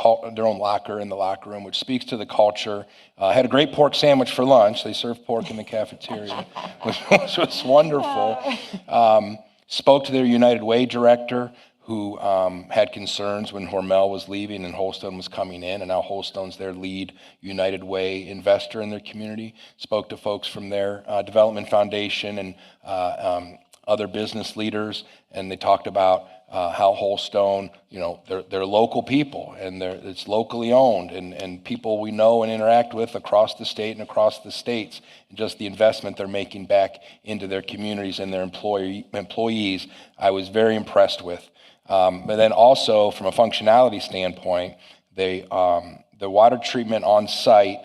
own locker in the locker room, which speaks to the culture. Had a great pork sandwich for lunch. They serve pork in the cafeteria, which was wonderful. Spoke to their United Way director, who had concerns when Hormel was leaving and Holstone was coming in, and now Holstone's their lead United Way investor in their community. Spoke to folks from their development foundation and other business leaders, and they talked about how Holstone, they're local people, and it's locally owned, and people we know and interact with across the state and across the states, and just the investment they're making back into their communities and their employees, I was very impressed with. But then also from a functionality standpoint, the water treatment on site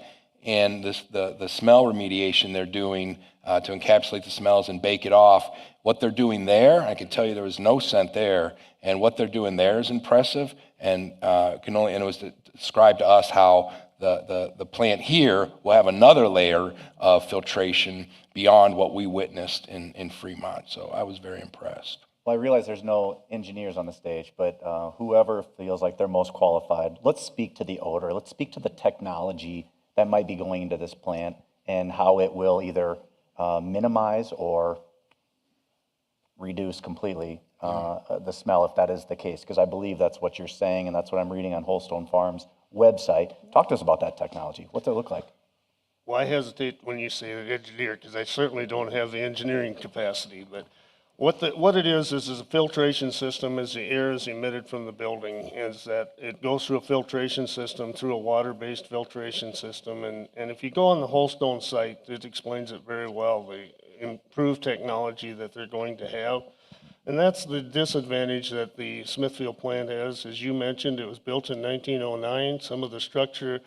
and the smell remediation they're doing to encapsulate the smells and bake it off. What they're doing there, I can tell you there was no scent there, and what they're doing there is impressive, and it was described to us how the plant here will have another layer of filtration beyond what we witnessed in Fremont. So I was very impressed. Well, I realize there's no engineers on the stage, but whoever feels like they're most qualified, let's speak to the odor. Let's speak to the technology that might be going into this plant and how it will either minimize or reduce completely the smell, if that is the case, because I believe that's what you're saying, and that's what I'm reading on Holstone Farms' website. Talk to us about that technology. What's it look like? Well, I hesitate when you say engineer, because I certainly don't have the engineering capacity, but what it is a filtration system as the air is emitted from the building, is that it goes through a filtration system, through a water-based filtration system, and if you go on the Holstone site, it explains it very well, the improved technology that they're going to have. And that's the disadvantage that the Smithfield plant has. As you mentioned, it was built in 1909. Some of the structure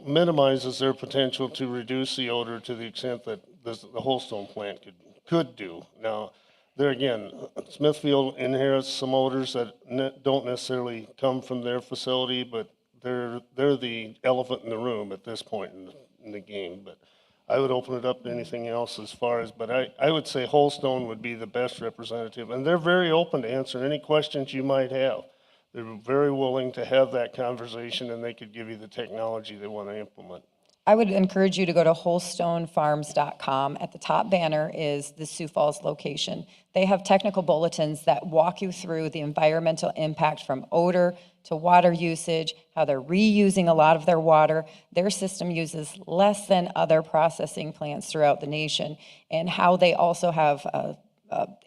minimizes their potential to reduce the odor to the extent that the Holstone plant could do. Now, there again, Smithfield inherits some odors that don't necessarily come from their facility, but they're the elephant in the room at this point in the game. But I would open it up to anything else as far as, but I would say Holstone would be the best representative, and they're very open to answer any questions you might have. They're very willing to have that conversation, and they could give you the technology they want to implement. I would encourage you to go to wholestonefarms.com. At the top banner is the Sioux Falls location. They have technical bulletins that walk you through the environmental impact from odor to water usage, how they're reusing a lot of their water. Their system uses less than other processing plants throughout the nation, and how they also have a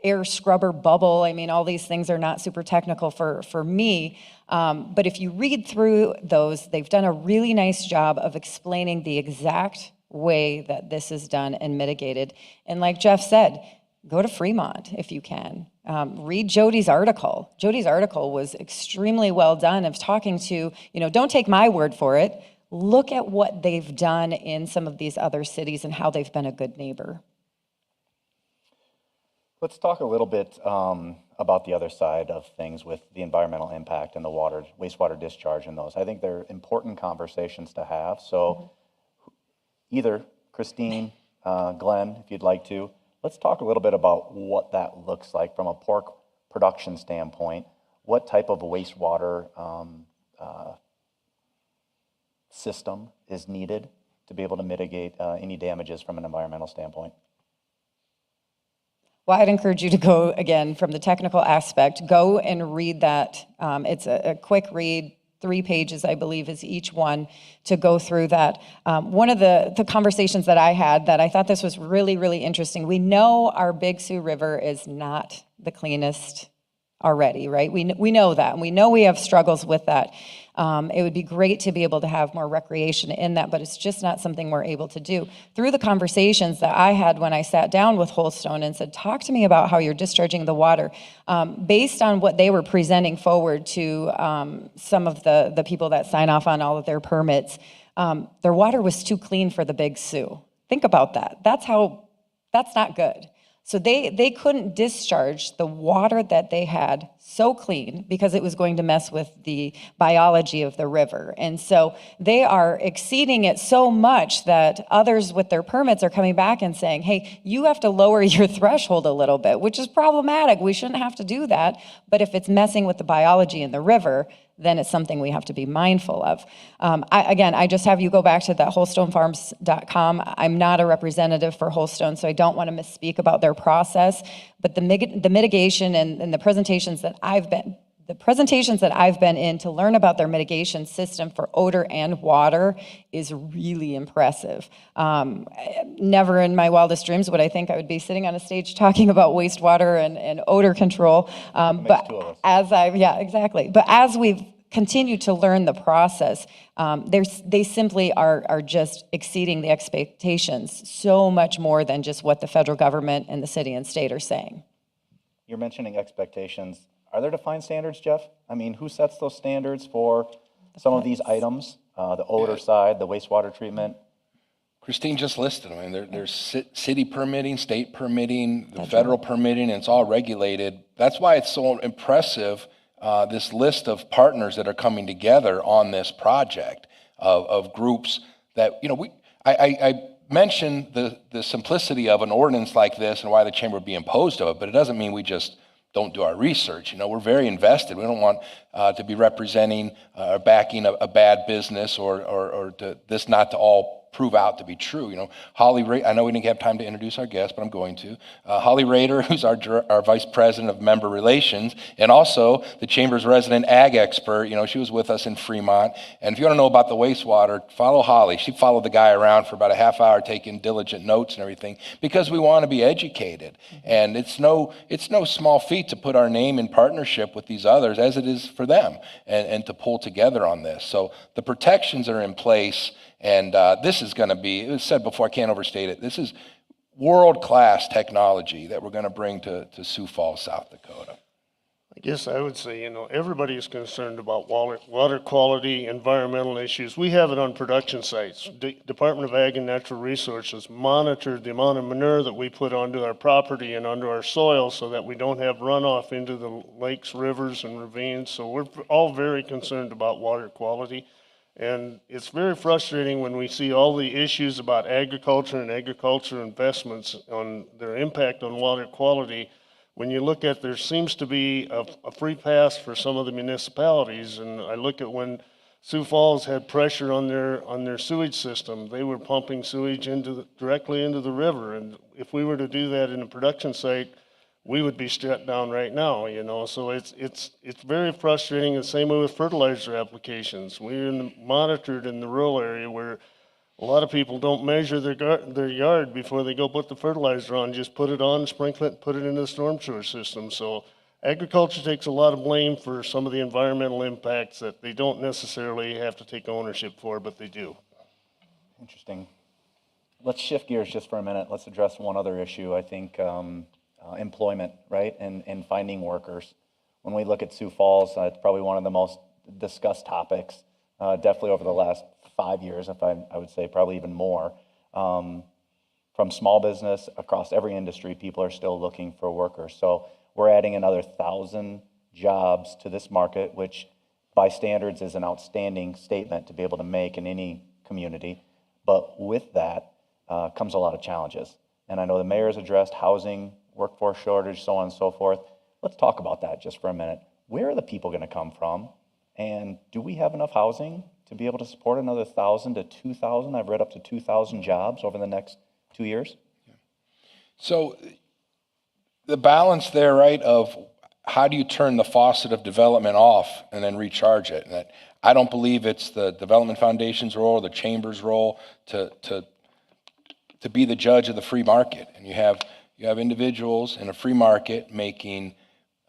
air scrubber bubble. I mean, all these things are not super technical for me, but if you read through those, they've done a really nice job of explaining the exact way that this is done and mitigated. And like Jeff said, go to Fremont if you can. Read Jody's article. Jody's article was extremely well done of talking to, don't take my word for it. Look at what they've done in some of these other cities and how they've been a good neighbor. Let's talk a little bit about the other side of things with the environmental impact and the wastewater discharge and those. I think they're important conversations to have. So either Christine, Glenn, if you'd like to, let's talk a little bit about what that looks like from a pork production standpoint. What type of wastewater system is needed to be able to mitigate any damages from an environmental standpoint? Well, I'd encourage you to go, again, from the technical aspect, go and read that. It's a quick read, 3 pages, I believe, is each one, to go through that. One of the conversations that I had that I thought this was really, really interesting, we know our Big Sioux River is not the cleanest already, right? We know that, and we know we have struggles with that. It would be great to be able to have more recreation in that, but it's just not something we're able to do. Through the conversations that I had when I sat down with Holstone and said, talk to me about how you're discharging the water, based on what they were presenting forward to some of the people that sign off on all of their permits, their water was too clean for the Big Sioux. Think about that. That's not good. So they couldn't discharge the water that they had so clean because it was going to mess with the biology of the river. And so they are exceeding it so much that others with their permits are coming back and saying, hey, you have to lower your threshold a little bit, which is problematic. We shouldn't have to do that. But if it's messing with the biology in the river, then it's something we have to be mindful of. I just have you go back to that wholestonefarms.com. I'm not a representative for Holstone, so I don't want to misspeak about their process, but the mitigation and the presentations that I've been in to learn about their mitigation system for odor and water is really impressive. Never in my wildest dreams would I think I would be sitting on a stage talking about wastewater and odor control. But as we've continued to learn the process, they simply are just exceeding the expectations so much more than just what the federal government and the city and state are saying. You're mentioning expectations. Are there defined standards, Jeff? I mean, who sets those standards for some of these items? The odor side, the wastewater treatment? Christine just listed them. I mean, there's city permitting, state permitting, the federal permitting, and it's all regulated. That's why it's so impressive, this list of partners that are coming together on this project of groups that, I mentioned the simplicity of an ordinance like this and why the chamber would be opposed to it, but it doesn't mean we just don't do our research. We're very invested. We don't want to be representing or backing a bad business or this not to all prove out to be true. You know, Holly, I know we didn't have time to introduce our guest, but I'm going to. Holly Rader, who's our Vice President of Member Relations, and also the Chamber's resident ag expert. You know, she was with us in Fremont. And if you want to know about the wastewater, follow Holly. She followed the guy around for about a half hour taking diligent notes and everything, because we want to be educated. And it's no small feat to put our name in partnership with these others, as it is for them, and to pull together on this. So the protections are in place. And this is going to be, it was said before, I can't overstate it, this is world-class technology that we're going to bring to Sioux Falls, South Dakota. I guess I would say, you know, everybody is concerned about water quality, environmental issues. We have it on production sites. Department of Ag and Natural Resources monitored the amount of manure that we put onto our property and onto our soil so that we don't have runoff into the lakes, rivers, and ravines. So we're all very concerned about water quality. And it's very frustrating when we see all the issues about agriculture and agriculture investments on their impact on water quality. When you look at, there seems to be a free pass for some of the municipalities. And I look at when Sioux Falls had pressure on their sewage system, they were pumping sewage directly into the river. And if we were to do that in a production site, we would be shut down right now, you know. So it's very frustrating. The same way with fertilizer applications. We're monitored in the rural area where a lot of people don't measure their yard before they go put the fertilizer on. Just put it on, sprinkle it, put it into the storm sewer system. So agriculture takes a lot of blame for some of the environmental impacts that they don't necessarily have to take ownership for, but they do. Interesting. Let's shift gears just for a minute. Let's address one other issue. I think employment, right, and finding workers. When we look at Sioux Falls, it's probably one of the most discussed topics, definitely over the last 5 years, if I would say probably even more. From small business across every industry, people are still looking for workers. So we're adding another 1,000 jobs to this market, which by standards is an outstanding statement to be able to make in any community. But with that comes a lot of challenges. And I know the mayor's addressed housing, workforce shortage, so on and so forth. Let's talk about that just for a minute. Where are the people going to come from? And do we have enough housing to be able to support another 1,000 to 2,000? I've read up to 2,000 jobs over the next 2 years. So the balance there, right, of how do you turn the faucet of development off and then recharge it? And I don't believe it's the Development Foundation's role or the Chamber's role to be the judge of the free market. And you have individuals in a free market making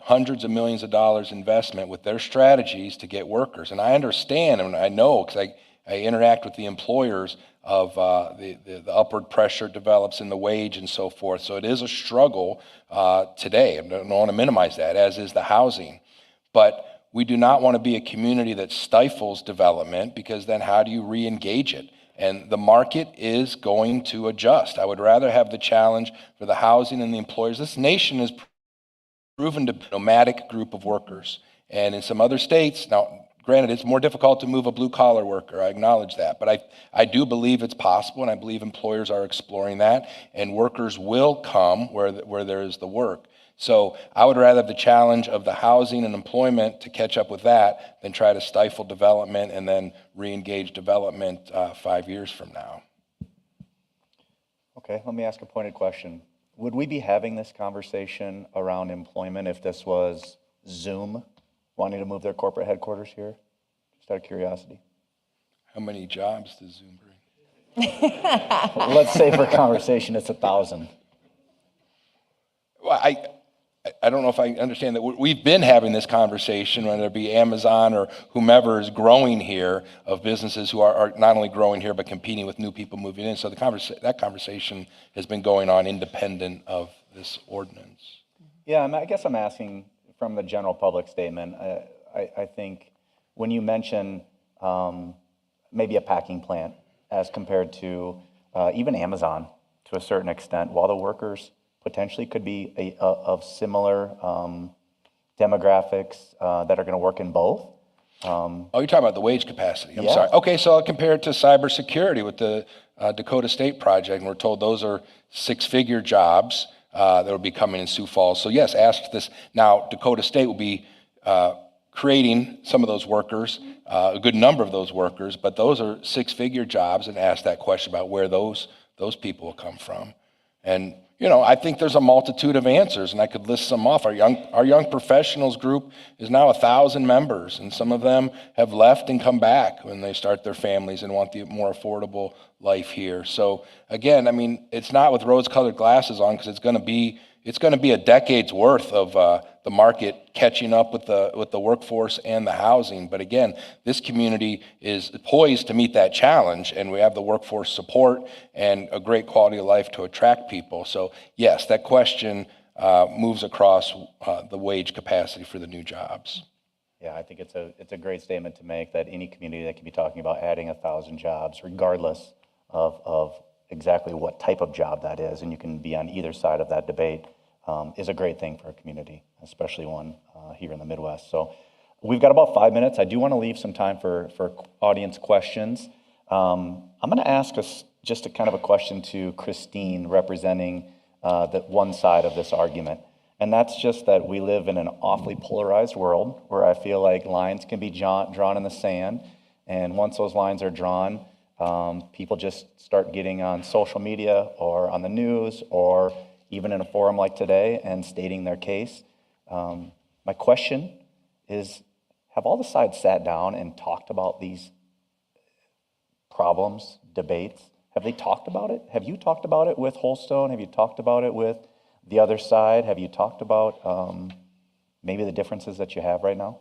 hundreds of millions of dollars investment with their strategies to get workers. And I understand, and I know, because I interact with the employers of the upward pressure develops in the wage and so forth. So it is a struggle today. I don't want to minimize that, as is the housing. But we do not want to be a community that stifles development, because then how do you re-engage it? And the market is going to adjust. I would rather have the challenge for the housing and the employers. This nation is proven to be a nomadic group of workers. And in some other states, now granted, it's more difficult to move a blue-collar worker, I acknowledge that, but I do believe it's possible, and I believe employers are exploring that, and workers will come where there is the work. So I would rather have the challenge of the housing and employment to catch up with that than try to stifle development and then re-engage development 5 years from now. Okay, let me ask a pointed question. Would we be having this conversation around employment if this was Zoom wanting to move their corporate headquarters here? Just out of curiosity. How many jobs does Zoom bring? Let's say for conversation it's 1,000. Well, I don't know if I understand that. We've been having this conversation, whether it be Amazon or whomever is growing here, of businesses who are not only growing here but competing with new people moving in. So that conversation has been going on independent of this ordinance. Yeah, I guess I'm asking from the general public statement. I think when you mention maybe a packing plant as compared to even Amazon to a certain extent, while the workers potentially could be of similar demographics that are going to work in both. Oh, you're talking about the wage capacity. I'm Yeah. sorry. Okay, so I'll compare it to cybersecurity with the Dakota State project, and we're told those are six-figure jobs that will be coming in Sioux Falls. So yes, ask this. Now, Dakota State will be creating some of those workers, a good number of those workers, but those are six-figure jobs, and ask that question about where those people will come from. And, you know, I think there's a multitude of answers, and I could list some off. Our young professionals group is now 1,000 members, and some of them have left and come back when they start their families and want the more affordable life here. So again, I mean, it's not with rose-colored glasses on, because it's going to be a decade's worth of the market catching up with the workforce and the housing. But again, this community is poised to meet that challenge, and we have the workforce support and a great quality of life to attract people. So yes, that question moves across the wage capacity for the new jobs. Yeah, I think it's a great statement to make, that any community that can be talking about adding 1,000 jobs, regardless of exactly what type of job that is, and you can be on either side of that debate, is a great thing for a community, especially one here in the Midwest. So we've got about 5 minutes. I do want to leave some time for audience questions. I'm going to ask us just a kind of a question to Christine, representing the one side of this argument. And that's just that we live in an awfully polarized world where I feel like lines can be drawn in the sand. And once those lines are drawn, people just start getting on social media or on the news or even in a forum like today and stating their case. My question is, have all the sides sat down and talked about these problems, debates? Have they talked about it? Have you talked about it with Holstone? Have you talked about it with the other side? Have you talked about maybe the differences that you have right now?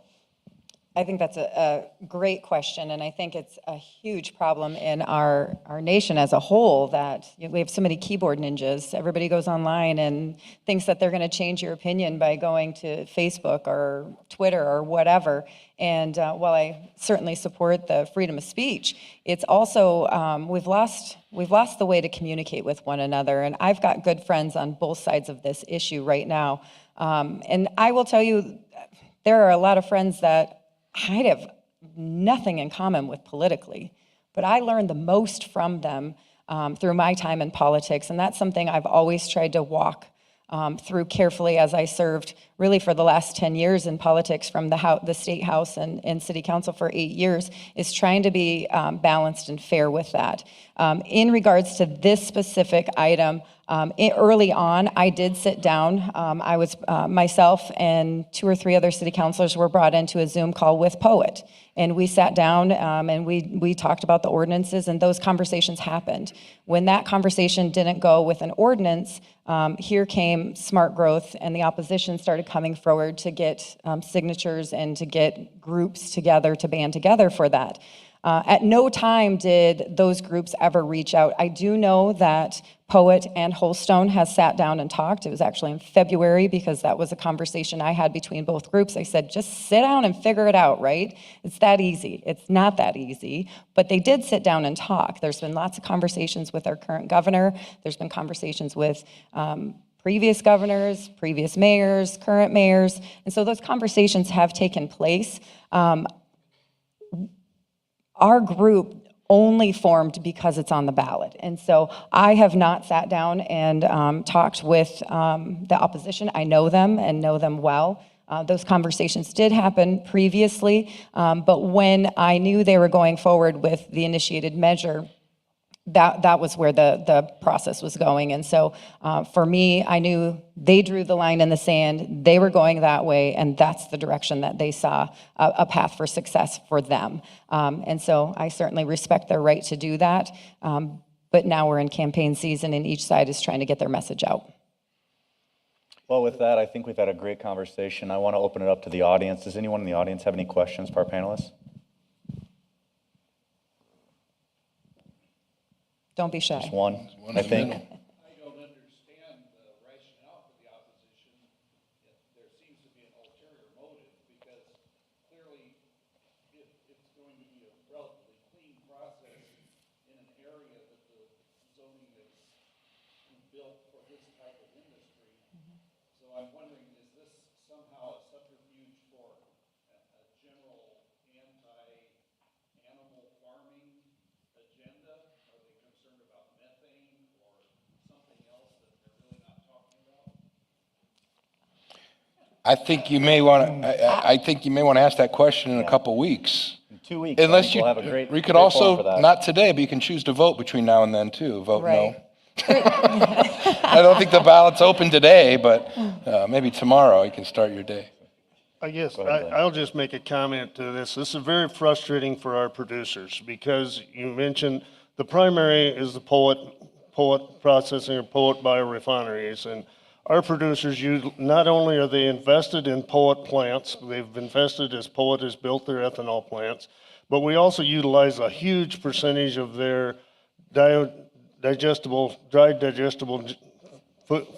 I think that's a great question, and I think it's a huge problem in our nation as a whole, that we have so many keyboard ninjas. Everybody goes online and thinks that they're going to change your opinion by going to Facebook or Twitter or whatever. And while I certainly support the freedom of speech, it's also we've lost the way to communicate with one another. And I've got good friends on both sides of this issue right now, and I will tell you, there are a lot of friends that I'd have nothing in common with politically, but I learned the most from them through my time in politics, and that's something I've always tried to walk through carefully as I served really for the last 10 years in politics, from the State House and City Council for 8 years, is trying to be balanced and fair with that. In regards to this specific item, early on, I did sit down. I was myself and 2 or 3 other city councilors were brought into a Zoom call with Poet, and we sat down and we talked about the ordinances, and those conversations happened. When that conversation didn't go with an ordinance, here came Smart Growth, and the opposition started coming forward to get signatures and to get groups together to band together for that. At no time did those groups ever reach out. I do know that Poet and Holstone has sat down and talked. It was actually in February, because that was a conversation I had between both groups. I said, just sit down and figure it out, right? It's that easy. It's not that easy, but they did sit down and talk. There's been lots of conversations with our current governor. There's been conversations with previous governors, previous mayors, current mayors, and so those conversations have taken place. Our group only formed because it's on the ballot. And so I have not sat down and talked with the opposition. I know them and know them well. Those conversations did happen previously, but when I knew they were going forward with the initiated measure, that was where the process was going. And so for me, I knew they drew the line in the sand, they were going that way, and that's the direction that they saw a path for success for them. And so I certainly respect their right to do that, but now we're in campaign season and each side is trying to get their message out. Well, with that, I think we've had a great conversation. I want to open it up to the audience. Does anyone in the audience have any questions for our panelists? Don't be shy. Just one, I think. I don't understand the rationale for the opposition. There seems to be an ulterior motive, because clearly it's going to be a relatively clean process in an area that the zoning is built for this type of industry. So I'm wondering, is this somehow a subterfuge for a general anti-animal farming agenda? Are they concerned about methane or something else that they're really not talking about? I think you may want to, I think you may want to ask that question in a couple weeks. In 2 weeks, I Unless think you, we'll have a great we could forum for also, that. not today, but you can choose to vote between now and then too. Vote no. Right. I don't think the ballot's open today, but maybe tomorrow you can start your day. I guess Go ahead, Glenn. I'll just make a comment to this. This is very frustrating for our producers because you mentioned the primary is the poet processing or poet biorefineries. And our producers, not only are they invested in poet plants, they've invested as poet has built their ethanol plants, but we also utilize a huge percentage of their dried digestible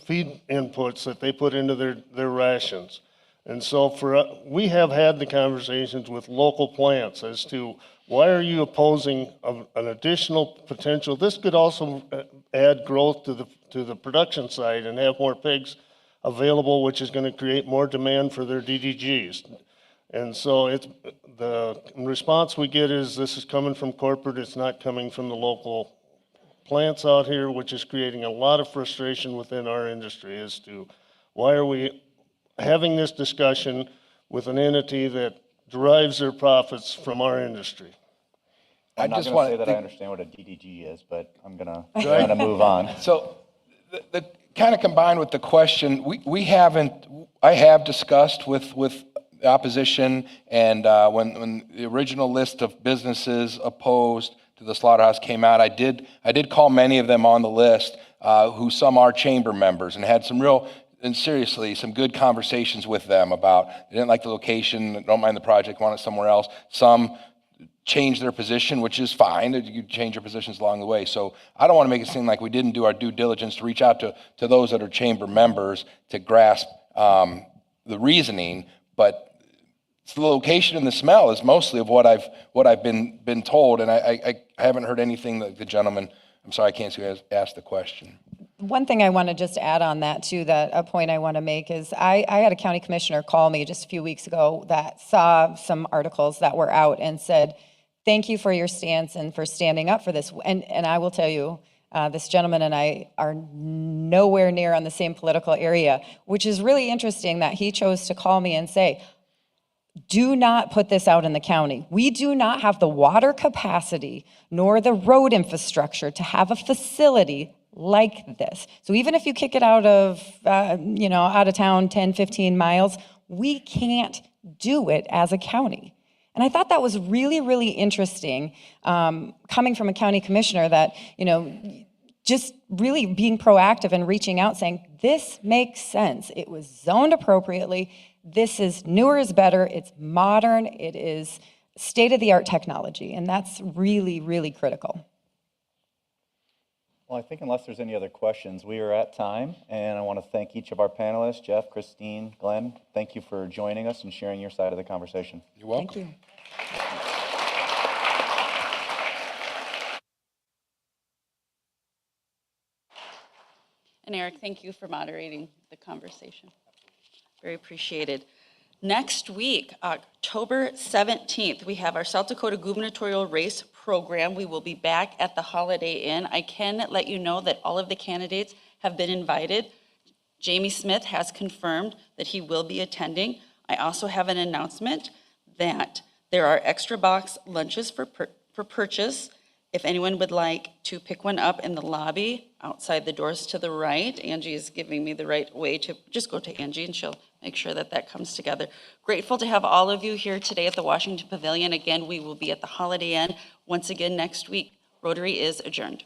feed inputs that they put into their rations. And so we have had the conversations with local plants as to why are you opposing an additional potential? This could also add growth to the production side and have more pigs available, which is going to create more demand for their DDGs. And so the response we get is this is coming from corporate, it's not coming from the local plants out here, which is creating a lot of frustration within our industry as to why are we having this discussion with an entity that derives their profits from our industry. I'm not just going to want say to that I understand what a DDG is, but I'm going to move on. So the kind of combined with the question, I have discussed with the opposition, and when the original list of businesses opposed to the slaughterhouse came out, I did call many of them on the list, who some are chamber members, and had some seriously, some good conversations with them about, they didn't like the location, don't mind the project, want it somewhere else. Some changed their position, which is fine. You change your positions along the way. So I don't want to make it seem like we didn't do our due diligence to reach out to those that are chamber members to grasp the reasoning, but it's the location and the smell is mostly of what I've been told, and I haven't heard anything that the gentleman, I'm sorry, I can't see who asked the question. One thing I want to just add on that too, that a point I want to make is I had a county commissioner call me just a few weeks ago that saw some articles that were out and said, thank you for your stance and for standing up for this. And I will tell you, this gentleman and I are nowhere near on the same political area, which is really interesting that he chose to call me and say, do not put this out in the county. We do not have the water capacity nor the road infrastructure to have a facility like this. So even if you kick it out of town 10, 15 miles, we can't do it as a county. And I thought that was really, really interesting, coming from a county commissioner that, just really being proactive and reaching out saying, this makes sense. It was zoned appropriately. This is newer is better. It's modern. It is state-of-the-art technology. And that's really, really critical. Well, I think unless there's any other questions, we are at time, and I want to thank each of our panelists, Jeff, Christine, Glenn. Thank you for joining us and sharing your side of the conversation. You're welcome. Thank you. And Eric, thank you for moderating the conversation. Very appreciated. Next week, October 17th, we have our South Dakota gubernatorial race program. We will be back at the Holiday Inn. I can let you know that all of the candidates have been invited. Jamie Smith has confirmed that he will be attending. I also have an announcement that there are extra box lunches for purchase. If anyone would like to pick one up in the lobby outside the doors to the right, Angie is giving me the right way to just go to Angie and she'll make sure that that comes together. Grateful to have all of you here today at the Washington Pavilion. Again, we will be at the Holiday Inn once again next week. Rotary is adjourned.